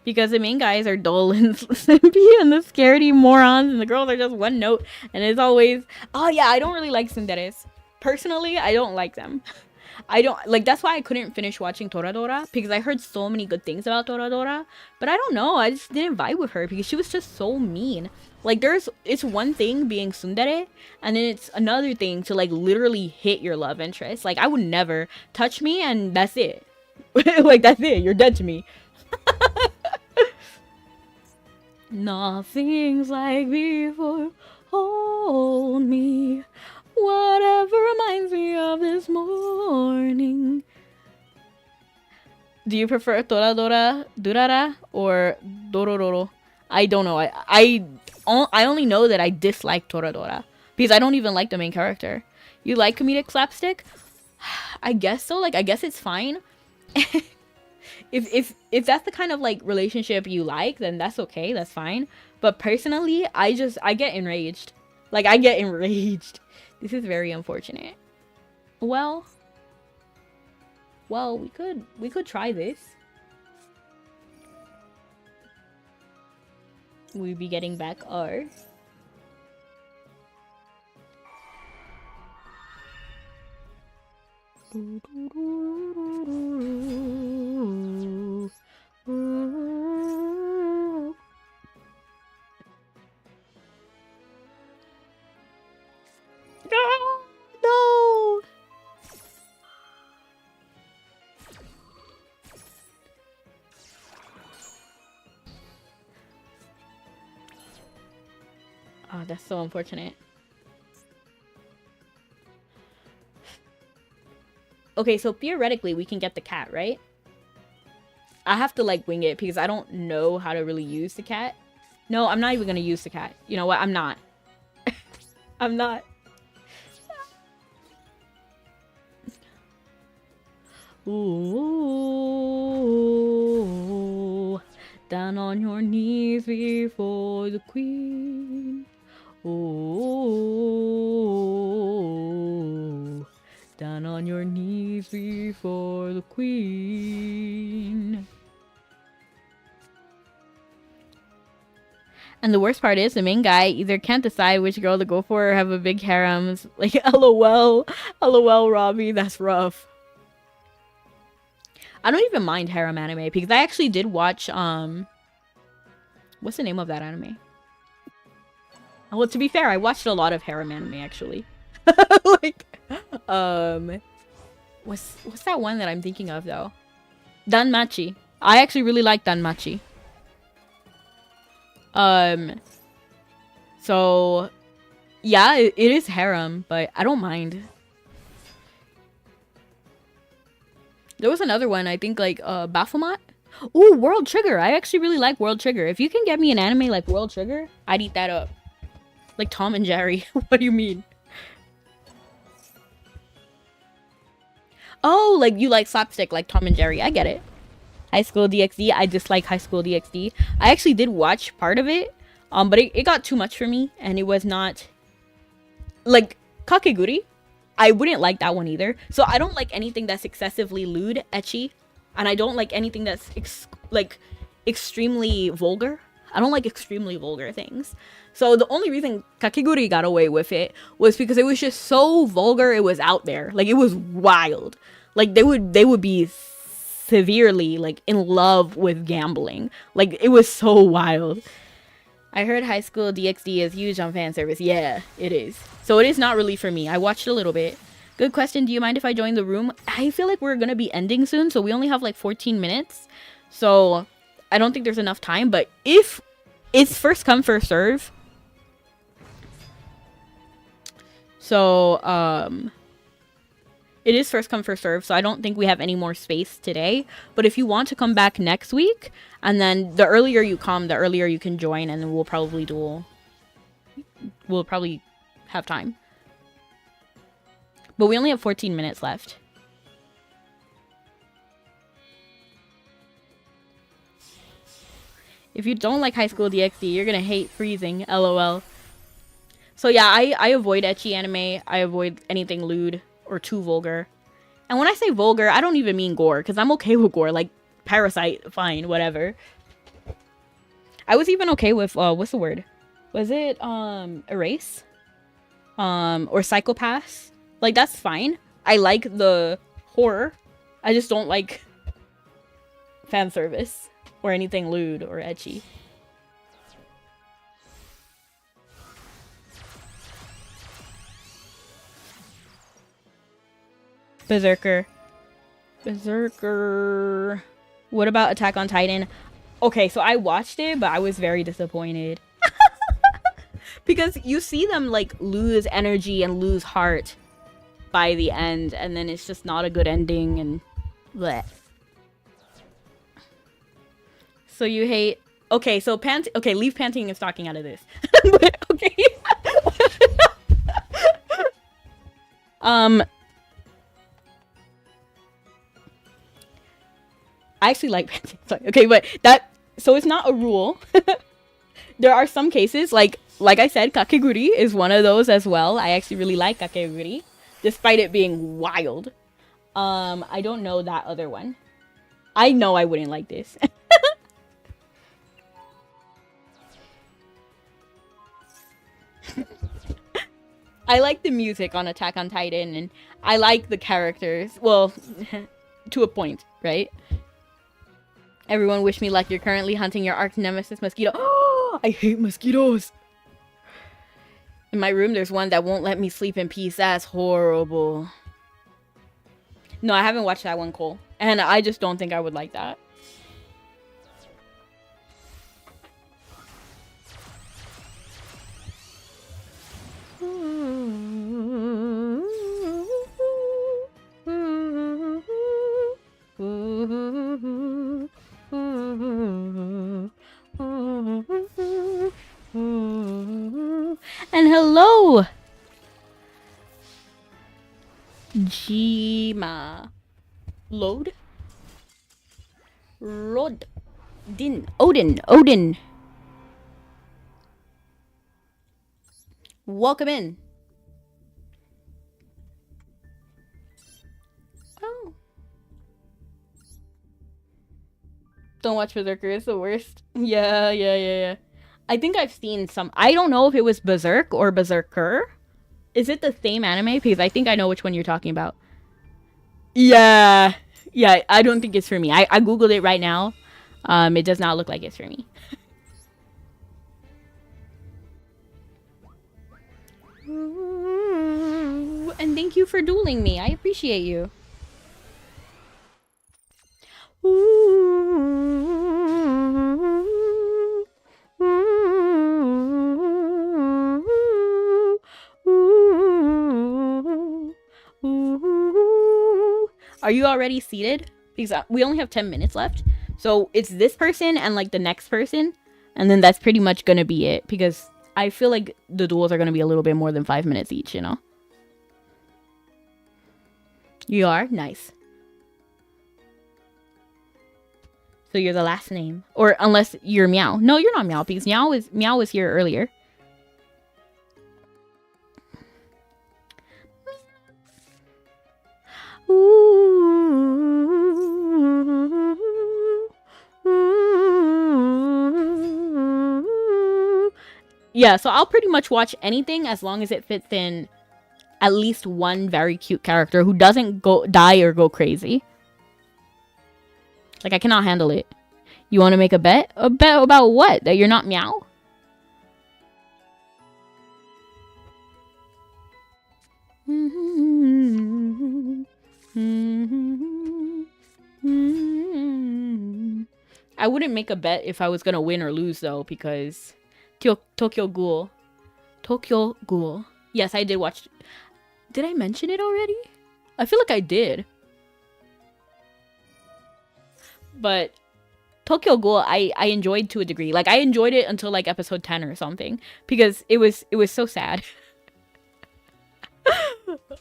Because the main guys are dull and simpy and the scaredy morons, and the girls are just one note. And it's always, oh yeah, I don't really like tsunderes. Personally, I don't like them. I don't like, that's why I couldn't finish watching Toradora, because I heard so many good things about Toradora. But I don't know, I just didn't vibe with her because she was just so mean. Like, it's one thing being tsundere, and then it's another thing to like literally hit your love interest. Like, I would never touch me and that's it. Like, that's it, you're dead to me. Nothing's like before. Hold me. Whatever reminds me of this morning. Do you prefer Toradora, Durara, or Dorororo? I don't know. I only know that I dislike Toradora because I don't even like the main character. You like comedic slapstick? I guess so. Like, I guess it's fine. If that's the kind of like relationship you like, then that's okay. That's fine. But personally, I get enraged. Like, I get enraged. This is very unfortunate. Well, we could try this. We'll be getting back our no. Oh, that's so unfortunate. Okay, so theoretically we can get the cat, right? I have to like wing it because I don't know how to really use the cat. No, I'm not even gonna use the cat. You know what? I'm not. I'm not. Ooh, down on your knees before the queen. Ooh, down on your knees before the queen. And the worst part is the main guy either can't decide which girl to go for or have a big harem. Like, LOL. LOL, Robbie. That's rough. I don't even mind harem anime because I actually did watch, what's the name of that anime? Well, to be fair, I watched a lot of harem anime, actually. Like, what's that one that I'm thinking of, though? Danmachi. I actually really like Danmachi. So, yeah, it is harem, but I don't mind. There was another one, I think, like, Baphomet? Ooh, World Trigger! I actually really like World Trigger. If you can get me an anime like World Trigger, I'd eat that up. Like Tom and Jerry. What do you mean? Oh, like you like slapstick, like Tom and Jerry. I get it. High School DxD. I dislike High School DxD. I actually did watch part of it, but it got too much for me, and it was not like Kakeguri. I wouldn't like that one either. So I don't like anything that's excessively lewd, ecchi, and I don't like anything that's extremely vulgar. I don't like extremely vulgar things. So the only reason Kakeguri got away with it was because it was just so vulgar. It was out there, like it was wild. Like they would be severely like in love with gambling. Like it was so wild. I heard High School DxD is huge on fan service. Yeah, it is. So it is not really for me. I watched a little bit. Good question. Do you mind if I join the room? I feel like we're gonna be ending soon, so we only have like 14 minutes. So I don't think there's enough time. But if it's first come first serve, so it is first come first serve. So I don't think we have any more space today. But if you want to come back next week, and then the earlier you come, the earlier you can join, and then we'll probably have time. But we only have 14 minutes left. If you don't like High School DxD, you're gonna hate freezing, lol. So yeah, I avoid ecchi anime. I avoid anything lewd or too vulgar. And when I say vulgar, I don't even mean gore, because I'm okay with gore. Like Parasite, fine, whatever. I was even okay with what's the word? Was it Erase? Or Psychopaths? Like that's fine. I like the horror. I just don't like fan service or anything lewd or ecchi. Berserker. What about Attack on Titan? Okay, so I watched it, but I was very disappointed. Because you see them like lose energy and lose heart by the end, and then it's just not a good ending, and bleh. So you hate... Okay, so okay, leave panting and stalking out of this. Okay. I actually like panting. Sorry. Okay, but that... So it's not a rule. There are some cases, like I said, Kakeguri is one of those as well. I actually really like Kakeguri, despite it being wild. I don't know that other one. I know I wouldn't like this. I like the music on Attack on Titan, and I like the characters. Well, to a point, right? Everyone wish me luck. You're currently hunting your arch nemesis mosquito. Oh, I hate mosquitoes. In my room, there's one that won't let me sleep in peace. That's horrible. No, I haven't watched that one, Cole. And I just don't think I would like that. And hello, Jima. Load? Rod. Odin. Welcome in. Oh. Don't watch Berserker, it's the worst. Yeah. I think I've seen some. I don't know if it was Berserk or Berserker. Is it the same anime? Because I think I know which one you're talking about. Yeah, I don't think it's for me. I googled it right now. It does not look like it's for me. Ooh, and thank you for dueling me. I appreciate you. Are you already seated? Because we only have 10 minutes left. So it's this person and like the next person. And then that's pretty much going to be it. Because I feel like the duels are going to be a little bit more than 5 minutes each, you know? You are? Nice. So you're the last name. Or unless you're Meow. No, you're not Meow because Meow was here earlier. Yeah, so I'll pretty much watch anything as long as it fits in at least one very cute character who doesn't die or go crazy. Like, I cannot handle it. You want to make a bet? A bet about what? That you're not Meow? I wouldn't make a bet if I was gonna win or lose though, because Tokyo Ghoul. Tokyo Ghoul. Yes, I did watch. Did I mention it already? I feel like I did. But Tokyo Ghoul, I enjoyed to a degree. Like, I enjoyed it until like episode 10 or something, because it was so sad. Because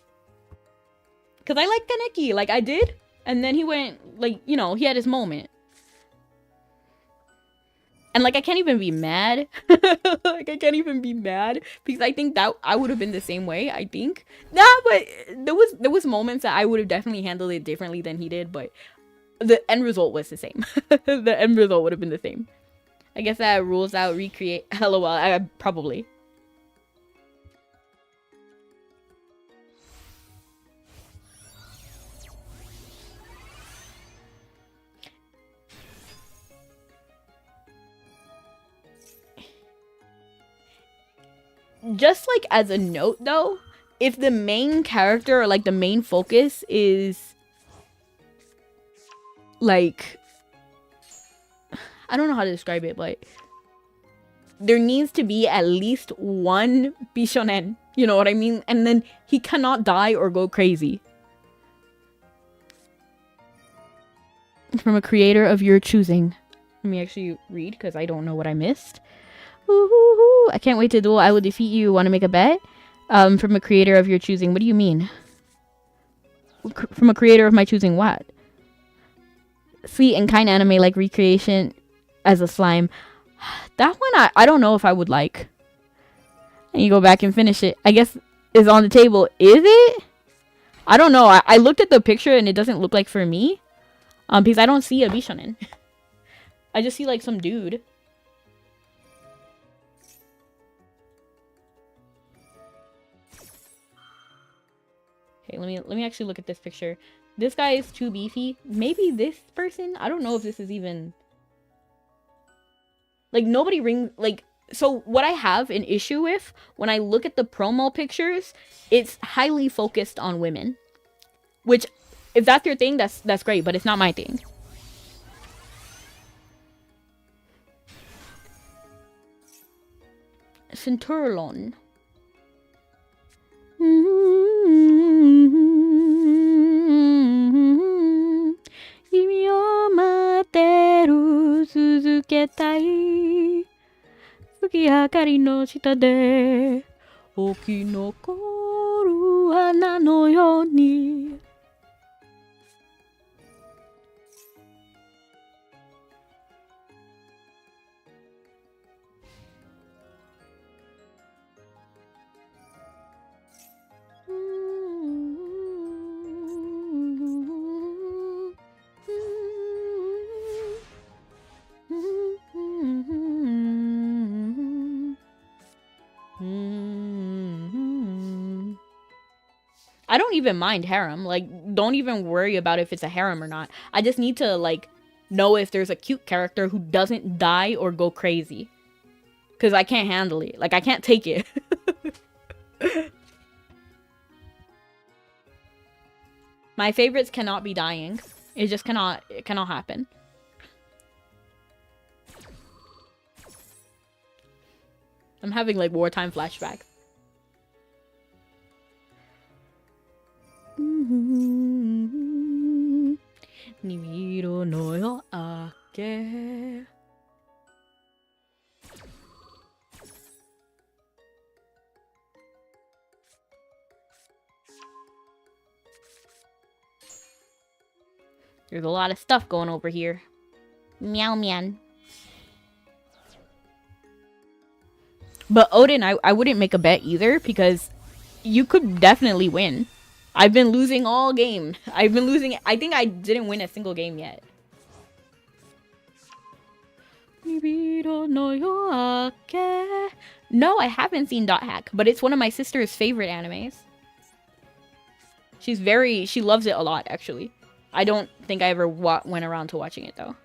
I like Kaneki, like I did, and then he went, like, you know, he had his moment. And like, I can't even be mad. Like, I can't even be mad because I think that I would have been the same way, I think. Nah, but there was moments that I would have definitely handled it differently than he did, but the end result was the same. The end result would have been the same. I guess that rules out recreate. LOL, probably. Just like as a note though, if the main character or like the main focus is like, I don't know how to describe it, but there needs to be at least one Bishonen, you know what I mean? And then he cannot die or go crazy. From a creator of your choosing. Let me actually read because I don't know what I missed. Ooh, I can't wait to duel. I will defeat you. Want to make a bet? From a creator of your choosing. What do you mean? From a creator of my choosing what? Sweet and kind anime like recreation as a slime. That one I don't know if I would like. And you go back and finish it. I guess is on the table. Is it? I don't know. I looked at the picture and it doesn't look like for me. Because I don't see a Bishonen. I just see like some dude. Okay, let me actually look at this picture. This guy is too beefy. Maybe this person? I don't know if this is even... Like, nobody rings... Like, so what I have an issue with, when I look at the promo pictures, it's highly focused on women. Which, if that's your thing, that's great, but it's not my thing. Centurlon. Kimi o materu suzuketai. Tsuki hakari no shita de okinokoru hana no you ni. I don't even mind harem. Like, don't even worry about if it's a harem or not. I just need to, like, know if there's a cute character who doesn't die or go crazy. Because I can't handle it. Like, I can't take it. My favorites cannot be dying. It just cannot happen. I'm having, like, wartime flashbacks. Nimiro no yo ake. There's a lot of stuff going over here. Meow man. But Odin, I wouldn't make a bet either because you could definitely win. I've been losing all game. I've been losing. I think I didn't win a single game yet. No, I haven't seen Dot Hack, but it's one of my sister's favorite animes. She loves it a lot, actually. I don't think I ever went around to watching it, though.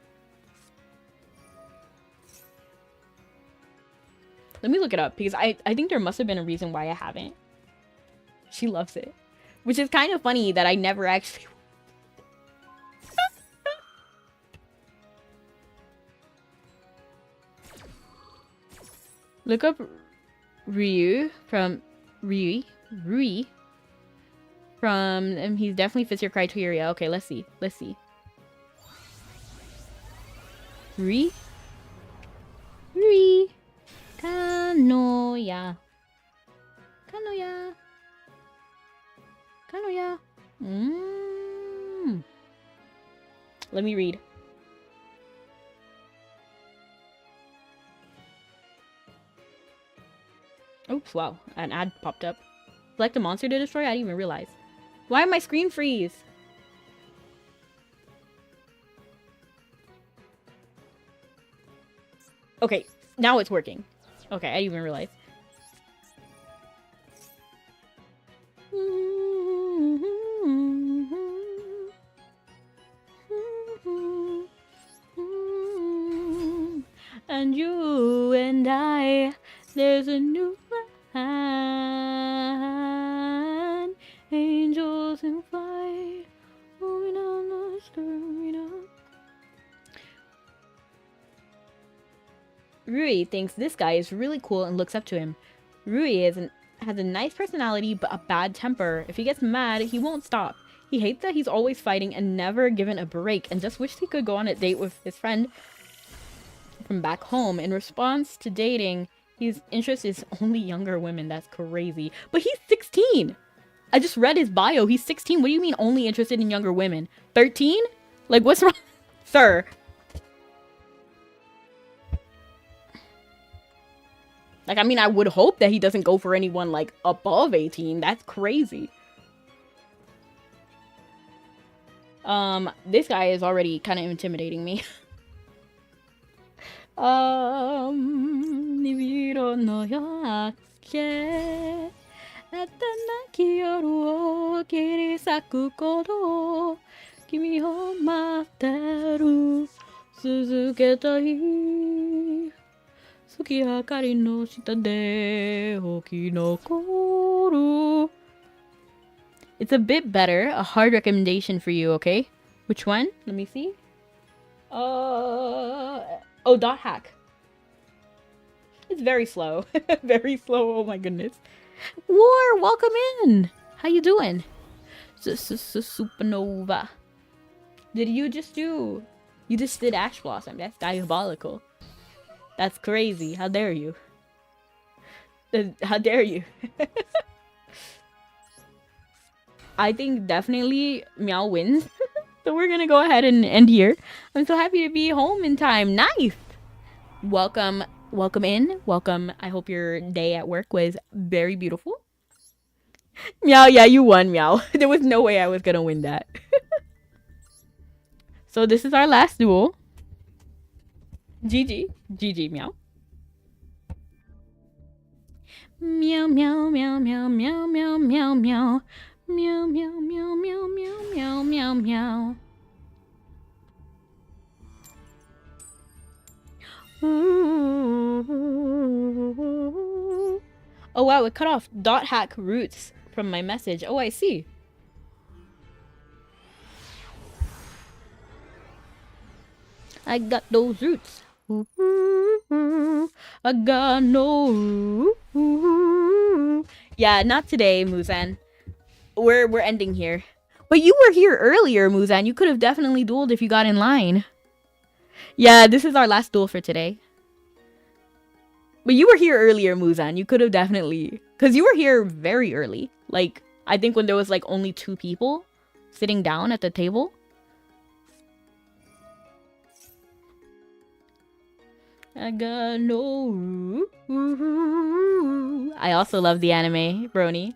Let me look it up, because I think there must have been a reason why I haven't. She loves it. Which is kind of funny that I never actually... Look up Rui from... Rui? From... he definitely fits your criteria. Okay, let's see. Let's see. Rui? Kanoya. Let me read. Oops, wow. An ad popped up. Select a monster to destroy? I didn't even realize. Why did my screen freeze? Okay, now it's working. Okay, I didn't even realize. And you and I, there's a new land. Angels in flight, moving on the street. Rui thinks this guy is really cool and looks up to him. Rui has a nice personality but a bad temper. If he gets mad, he won't stop. He hates that he's always fighting and never given a break and just wishes he could go on a date with his friend from back home. In response to dating, his interest is only younger women. That's crazy. But he's 16! I just read his bio. He's 16. What do you mean only interested in younger women? 13? Like, what's wrong? Sir. Like, I mean, I would hope that he doesn't go for anyone, like, above 18. That's crazy. This guy is already kind of intimidating me. It's a bit better. A hard recommendation for you, okay? Which one? Let me see. Oh, Dot Hack. It's very slow. Very slow. Oh my goodness. War, welcome in. How you doing? Supernova. Did you just do... You just did Ash Blossom. That's diabolical. That's crazy. How dare you? How dare you? I think definitely Meow wins. So we're gonna go ahead and end here. I'm so happy to be home in time. Nice! Welcome. Welcome in. Welcome. I hope your day at work was very beautiful. Meow, yeah, you won, Meow. There was no way I was gonna win that. So this is our last duel. GG. GG, Meow. Meow, meow, meow, meow, meow, meow, meow, meow. Meow, meow, meow, meow, meow, meow, meow, meow. Oh wow, it cut off Dot Hack roots from my message. Oh, I see. I got those roots. I got no. Yeah, not today, Muzan. We're ending here. But you were here earlier, Muzan. You could have definitely dueled if you got in line. Yeah, this is our last duel for today. But you were here earlier, Muzan. You could have definitely... Because you were here very early. Like, I think when there was like only 2 people sitting down at the table. I got no. I also love the anime, Brony.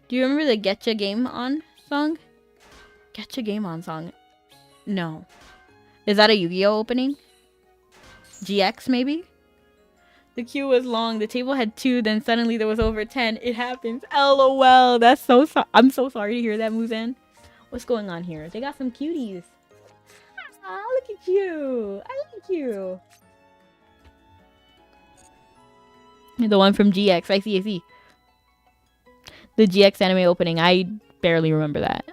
Do you remember the Getcha Game On song? Getcha Game On song. No. Is that a Yu-Gi-Oh opening? GX maybe? The queue was long. The table had 2, then suddenly there was over 10. It happens. LOL. That's so I'm so sorry to hear that, Muzan. What's going on here? They got some cuties. Ah, look at you. I like you. The one from GX. I see. The GX anime opening. I barely remember that.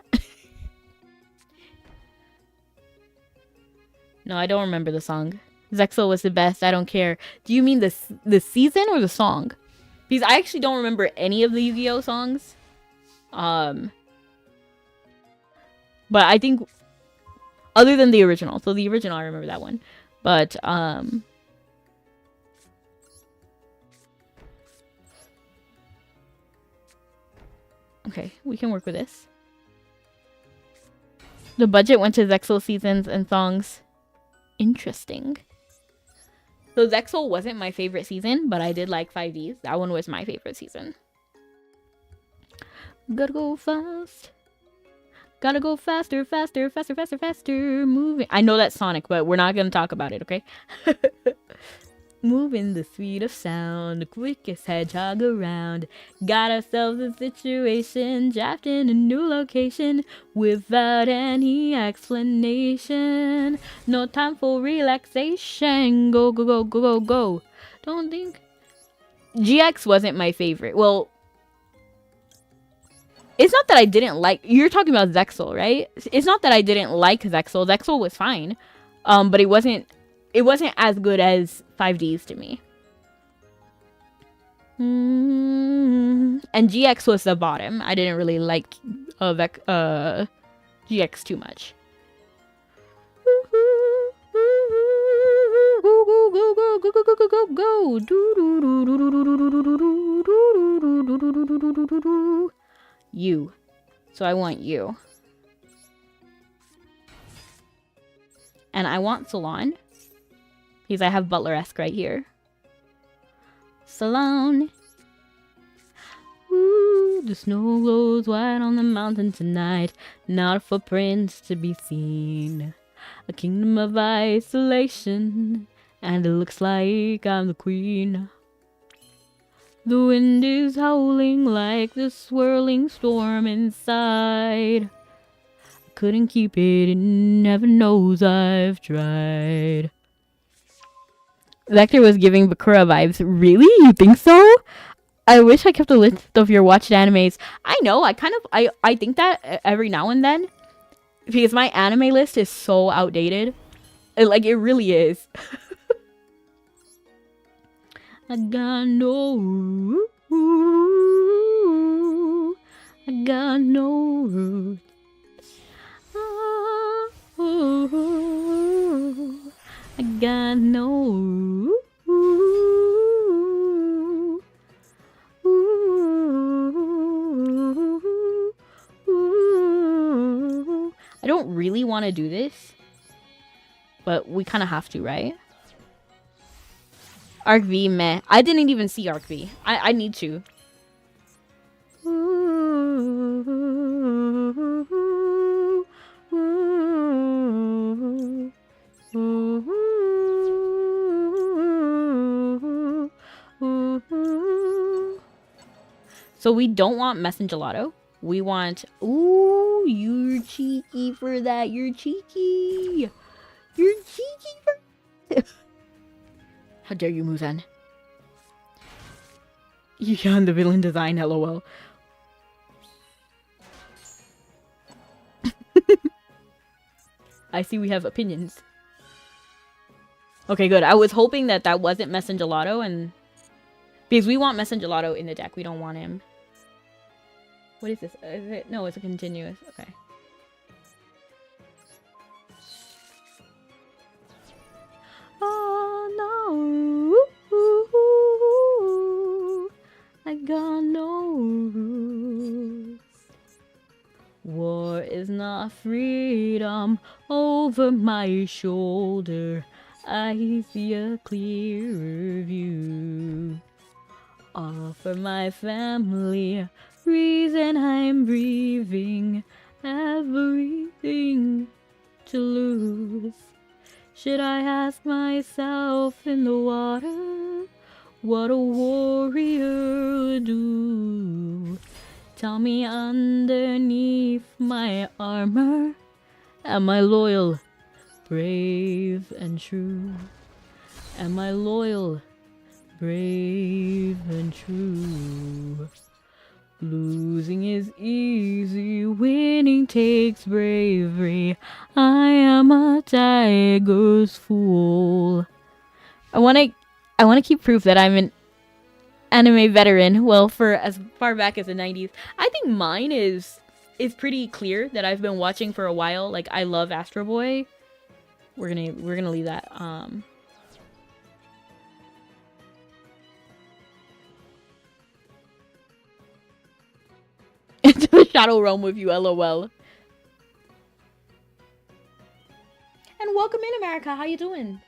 No, I don't remember the song. Zexal was the best. I don't care. Do you mean the season or the song? Because I actually don't remember any of the Yu-Gi-Oh songs. But I think other than the original. So the original, I remember that one. But okay, we can work with this. The budget went to Zexal seasons and songs. Interesting. So Zexal wasn't my favorite season, but I did like 5Ds. That one was my favorite season. Gotta go fast. Gotta go faster, faster, faster, faster, faster. Moving. I know that's Sonic, but we're not gonna talk about it, okay? Moving the speed of sound, the quickest hedgehog around. Got ourselves a situation, trapped in a new location without any explanation. No time for relaxation. Go, go, go, go, go, go. Don't think. GX wasn't my favorite. Well, it's not that I didn't like. You're talking about Zexal, right? It's not that I didn't like Zexal. Zexal was fine, but it wasn't as good as 5Ds to me. And GX was the bottom. I didn't really like GX too much. You. So I want you. And I want Salon. Because I have Butler-esque right here. Salon. Ooh, the snow glows white on the mountain tonight. Not a footprint to be seen. A kingdom of isolation. And it looks like I'm the queen. The wind is howling like the swirling storm inside. I couldn't keep it in, heaven knows I've tried. Vector was giving Bakura vibes. Really? You think so? I wish I kept a list of your watched animes. I know, I think that every now and then. Because my anime list is so outdated. It really is. I got no, I got no roots. I got no. I don't really want to do this, but we kind of have to, right? Arc V, meh. I didn't even see Arc V. I need to. So we don't want Messengelato. We want... Ooh, you're cheeky for that. You're cheeky. You're cheeky for... How dare you, Muzan? Yeah, on the villain design, lol. I see we have opinions. Okay, good. I was hoping that that wasn't Messengelato, and... Because we want Messengelato in the deck. We don't want him. What is this? Is it? No, it's a continuous. Okay. Oh, no. I got no roots. War is not freedom over my shoulder. I see a clearer view. All for my family, reason I'm breathing, everything to lose. Should I ask myself in the water what a warrior would do? Tell me underneath my armor, am I loyal, brave and true? Am I loyal, brave and true? Losing is easy, winning takes bravery. I am a tiger's fool. I wanna keep proof that I'm an anime veteran. Well, for as far back as the 90s. I think mine is pretty clear that I've been watching for a while. Like, I love Astro Boy. We're gonna leave that. Into the shadow realm with you, LOL. And welcome in, America. How you doing?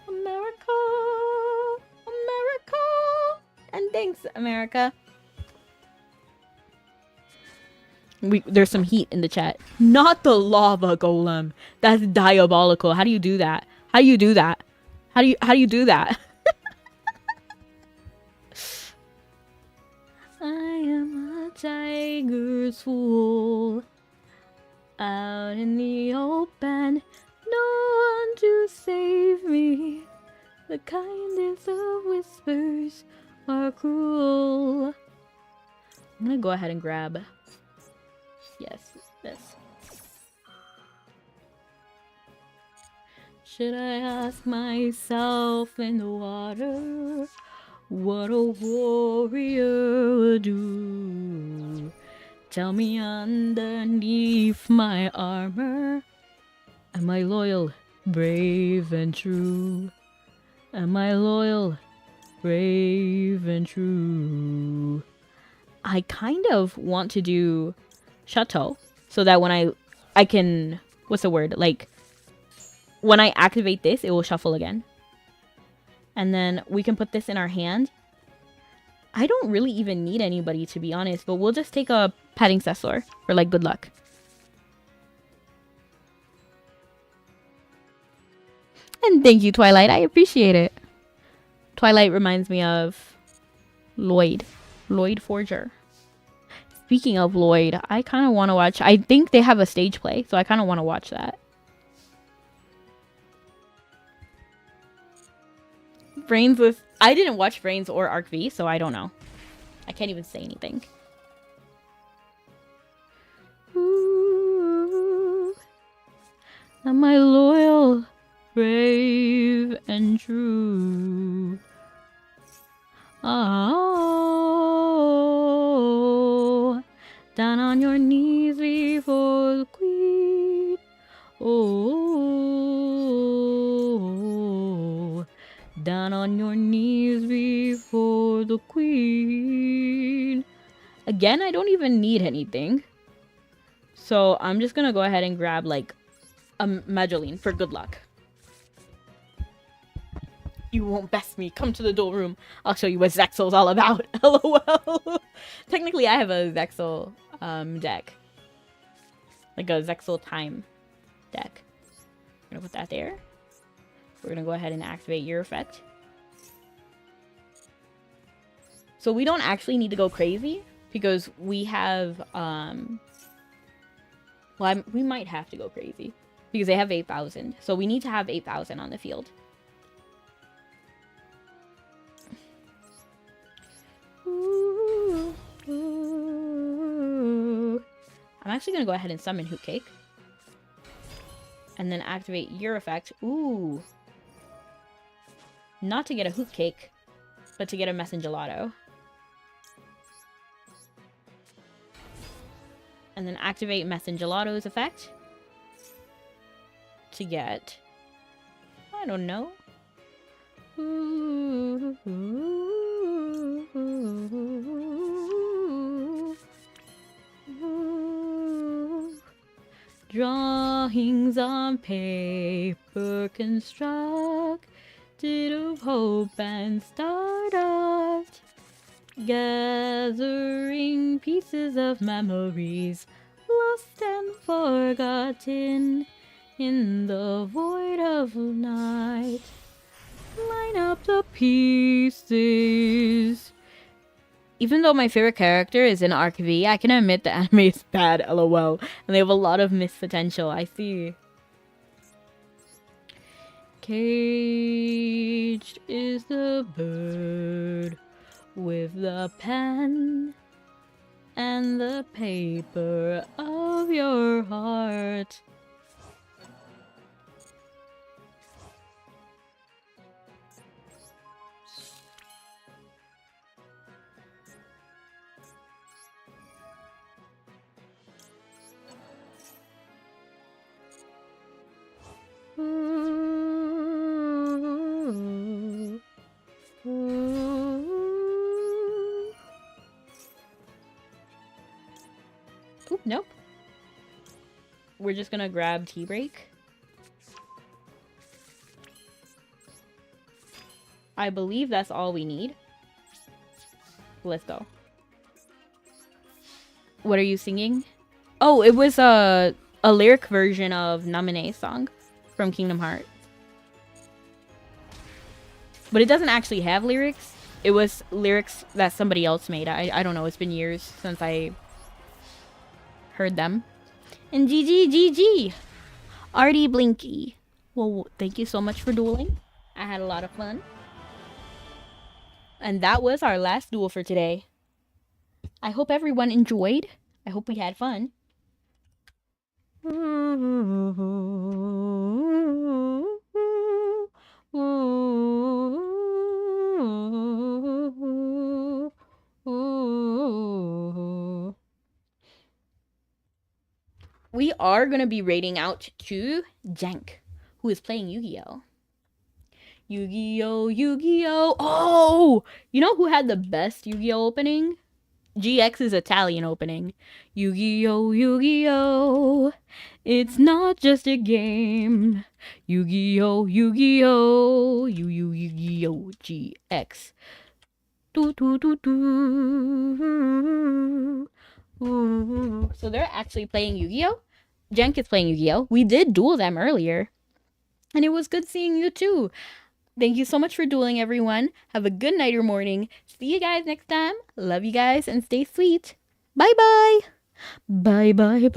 America, America. And thanks, America. There's some heat in the chat. Not the lava golem. That's diabolical. How do you do that? How do you do that? How do you do that? I am a tiger's fool. Out in the open, no one to save me. The kindest of whispers are cruel. I'm gonna go ahead and grab. Yes, this. Should I ask myself in the water what a warrior would do? Tell me underneath my armor, am I loyal, brave and true? Am I loyal, brave and true? I kind of want to do Chateau so that when I can, what's the word? Like, when I activate this, it will shuffle again. And then we can put this in our hand. I don't really even need anybody, to be honest, but we'll just take a Petting Cessor for, like, good luck. And thank you, Twilight. I appreciate it. Twilight reminds me of Lloyd Forger. Speaking of Lloyd, I kind of want to watch... I think they have a stage play, so I kind of want to watch that. Brains with... I didn't watch Brains or Arc V, so I don't know. I can't even say anything. Ooh, am I loyal, brave, and true? Oh, down on your knees before the queen. Oh, down on your knees before the queen. Again, I don't even need anything. So I'm just gonna go ahead and grab, like, a Madeline for good luck. You won't best me. Come to the duel room. I'll show you what Zexal's all about. LOL. Technically, I have a Zexal deck. Like a Zexal time deck. I'm gonna put that there. We're gonna go ahead and activate your effect. So we don't actually need to go crazy because we have well, we might have to go crazy because they have 8,000. So we need to have 8,000 on the field. Ooh, ooh. I'm actually gonna go ahead and summon Hoot Cake. And then activate your effect. Ooh. Not to get a Hoot Cake, but to get a Messengelato. And then activate Messengelato's effect. To get... I don't know. Ooh, ooh, ooh, ooh, ooh. Drawings on paper constructed of hope and stardust, gathering pieces of memories lost and forgotten in the void of night. Line up the pieces. Even though my favorite character is in Art+Rig, I can admit the anime is bad, lol. And they have a lot of missed potential, I see. Caged is the bird with the pen and the paper of your heart. Oop, nope. We're just gonna grab tea break. I believe that's all we need. Let's go. What are you singing? Oh, it was a lyric version of Namine's song from Kingdom Hearts. But it doesn't actually have lyrics. It was lyrics that somebody else made. I don't know. It's been years since I heard them. And GG. Artie Blinky. Well, thank you so much for dueling. I had a lot of fun. And that was our last duel for today. I hope everyone enjoyed. I hope we had fun. We are going to be rating out to Jank, who is playing Yu-Gi-Oh! Yu-Gi-Oh! Oh! You know who had the best Yu-Gi-Oh! Opening? GX's Italian opening. Yu-Gi-Oh! It's not just a game. Yu-Gi-Oh! Yu-Gi-Oh! Yu-Gi-Oh! GX. So they're actually playing Yu-Gi-Oh! Jank is playing Yu-Gi-Oh! We did duel them earlier. And it was good seeing you too. Thank you so much for dueling, everyone. Have a good night or morning. See you guys next time. Love you guys and stay sweet. Bye-bye. Bye-bye-bye.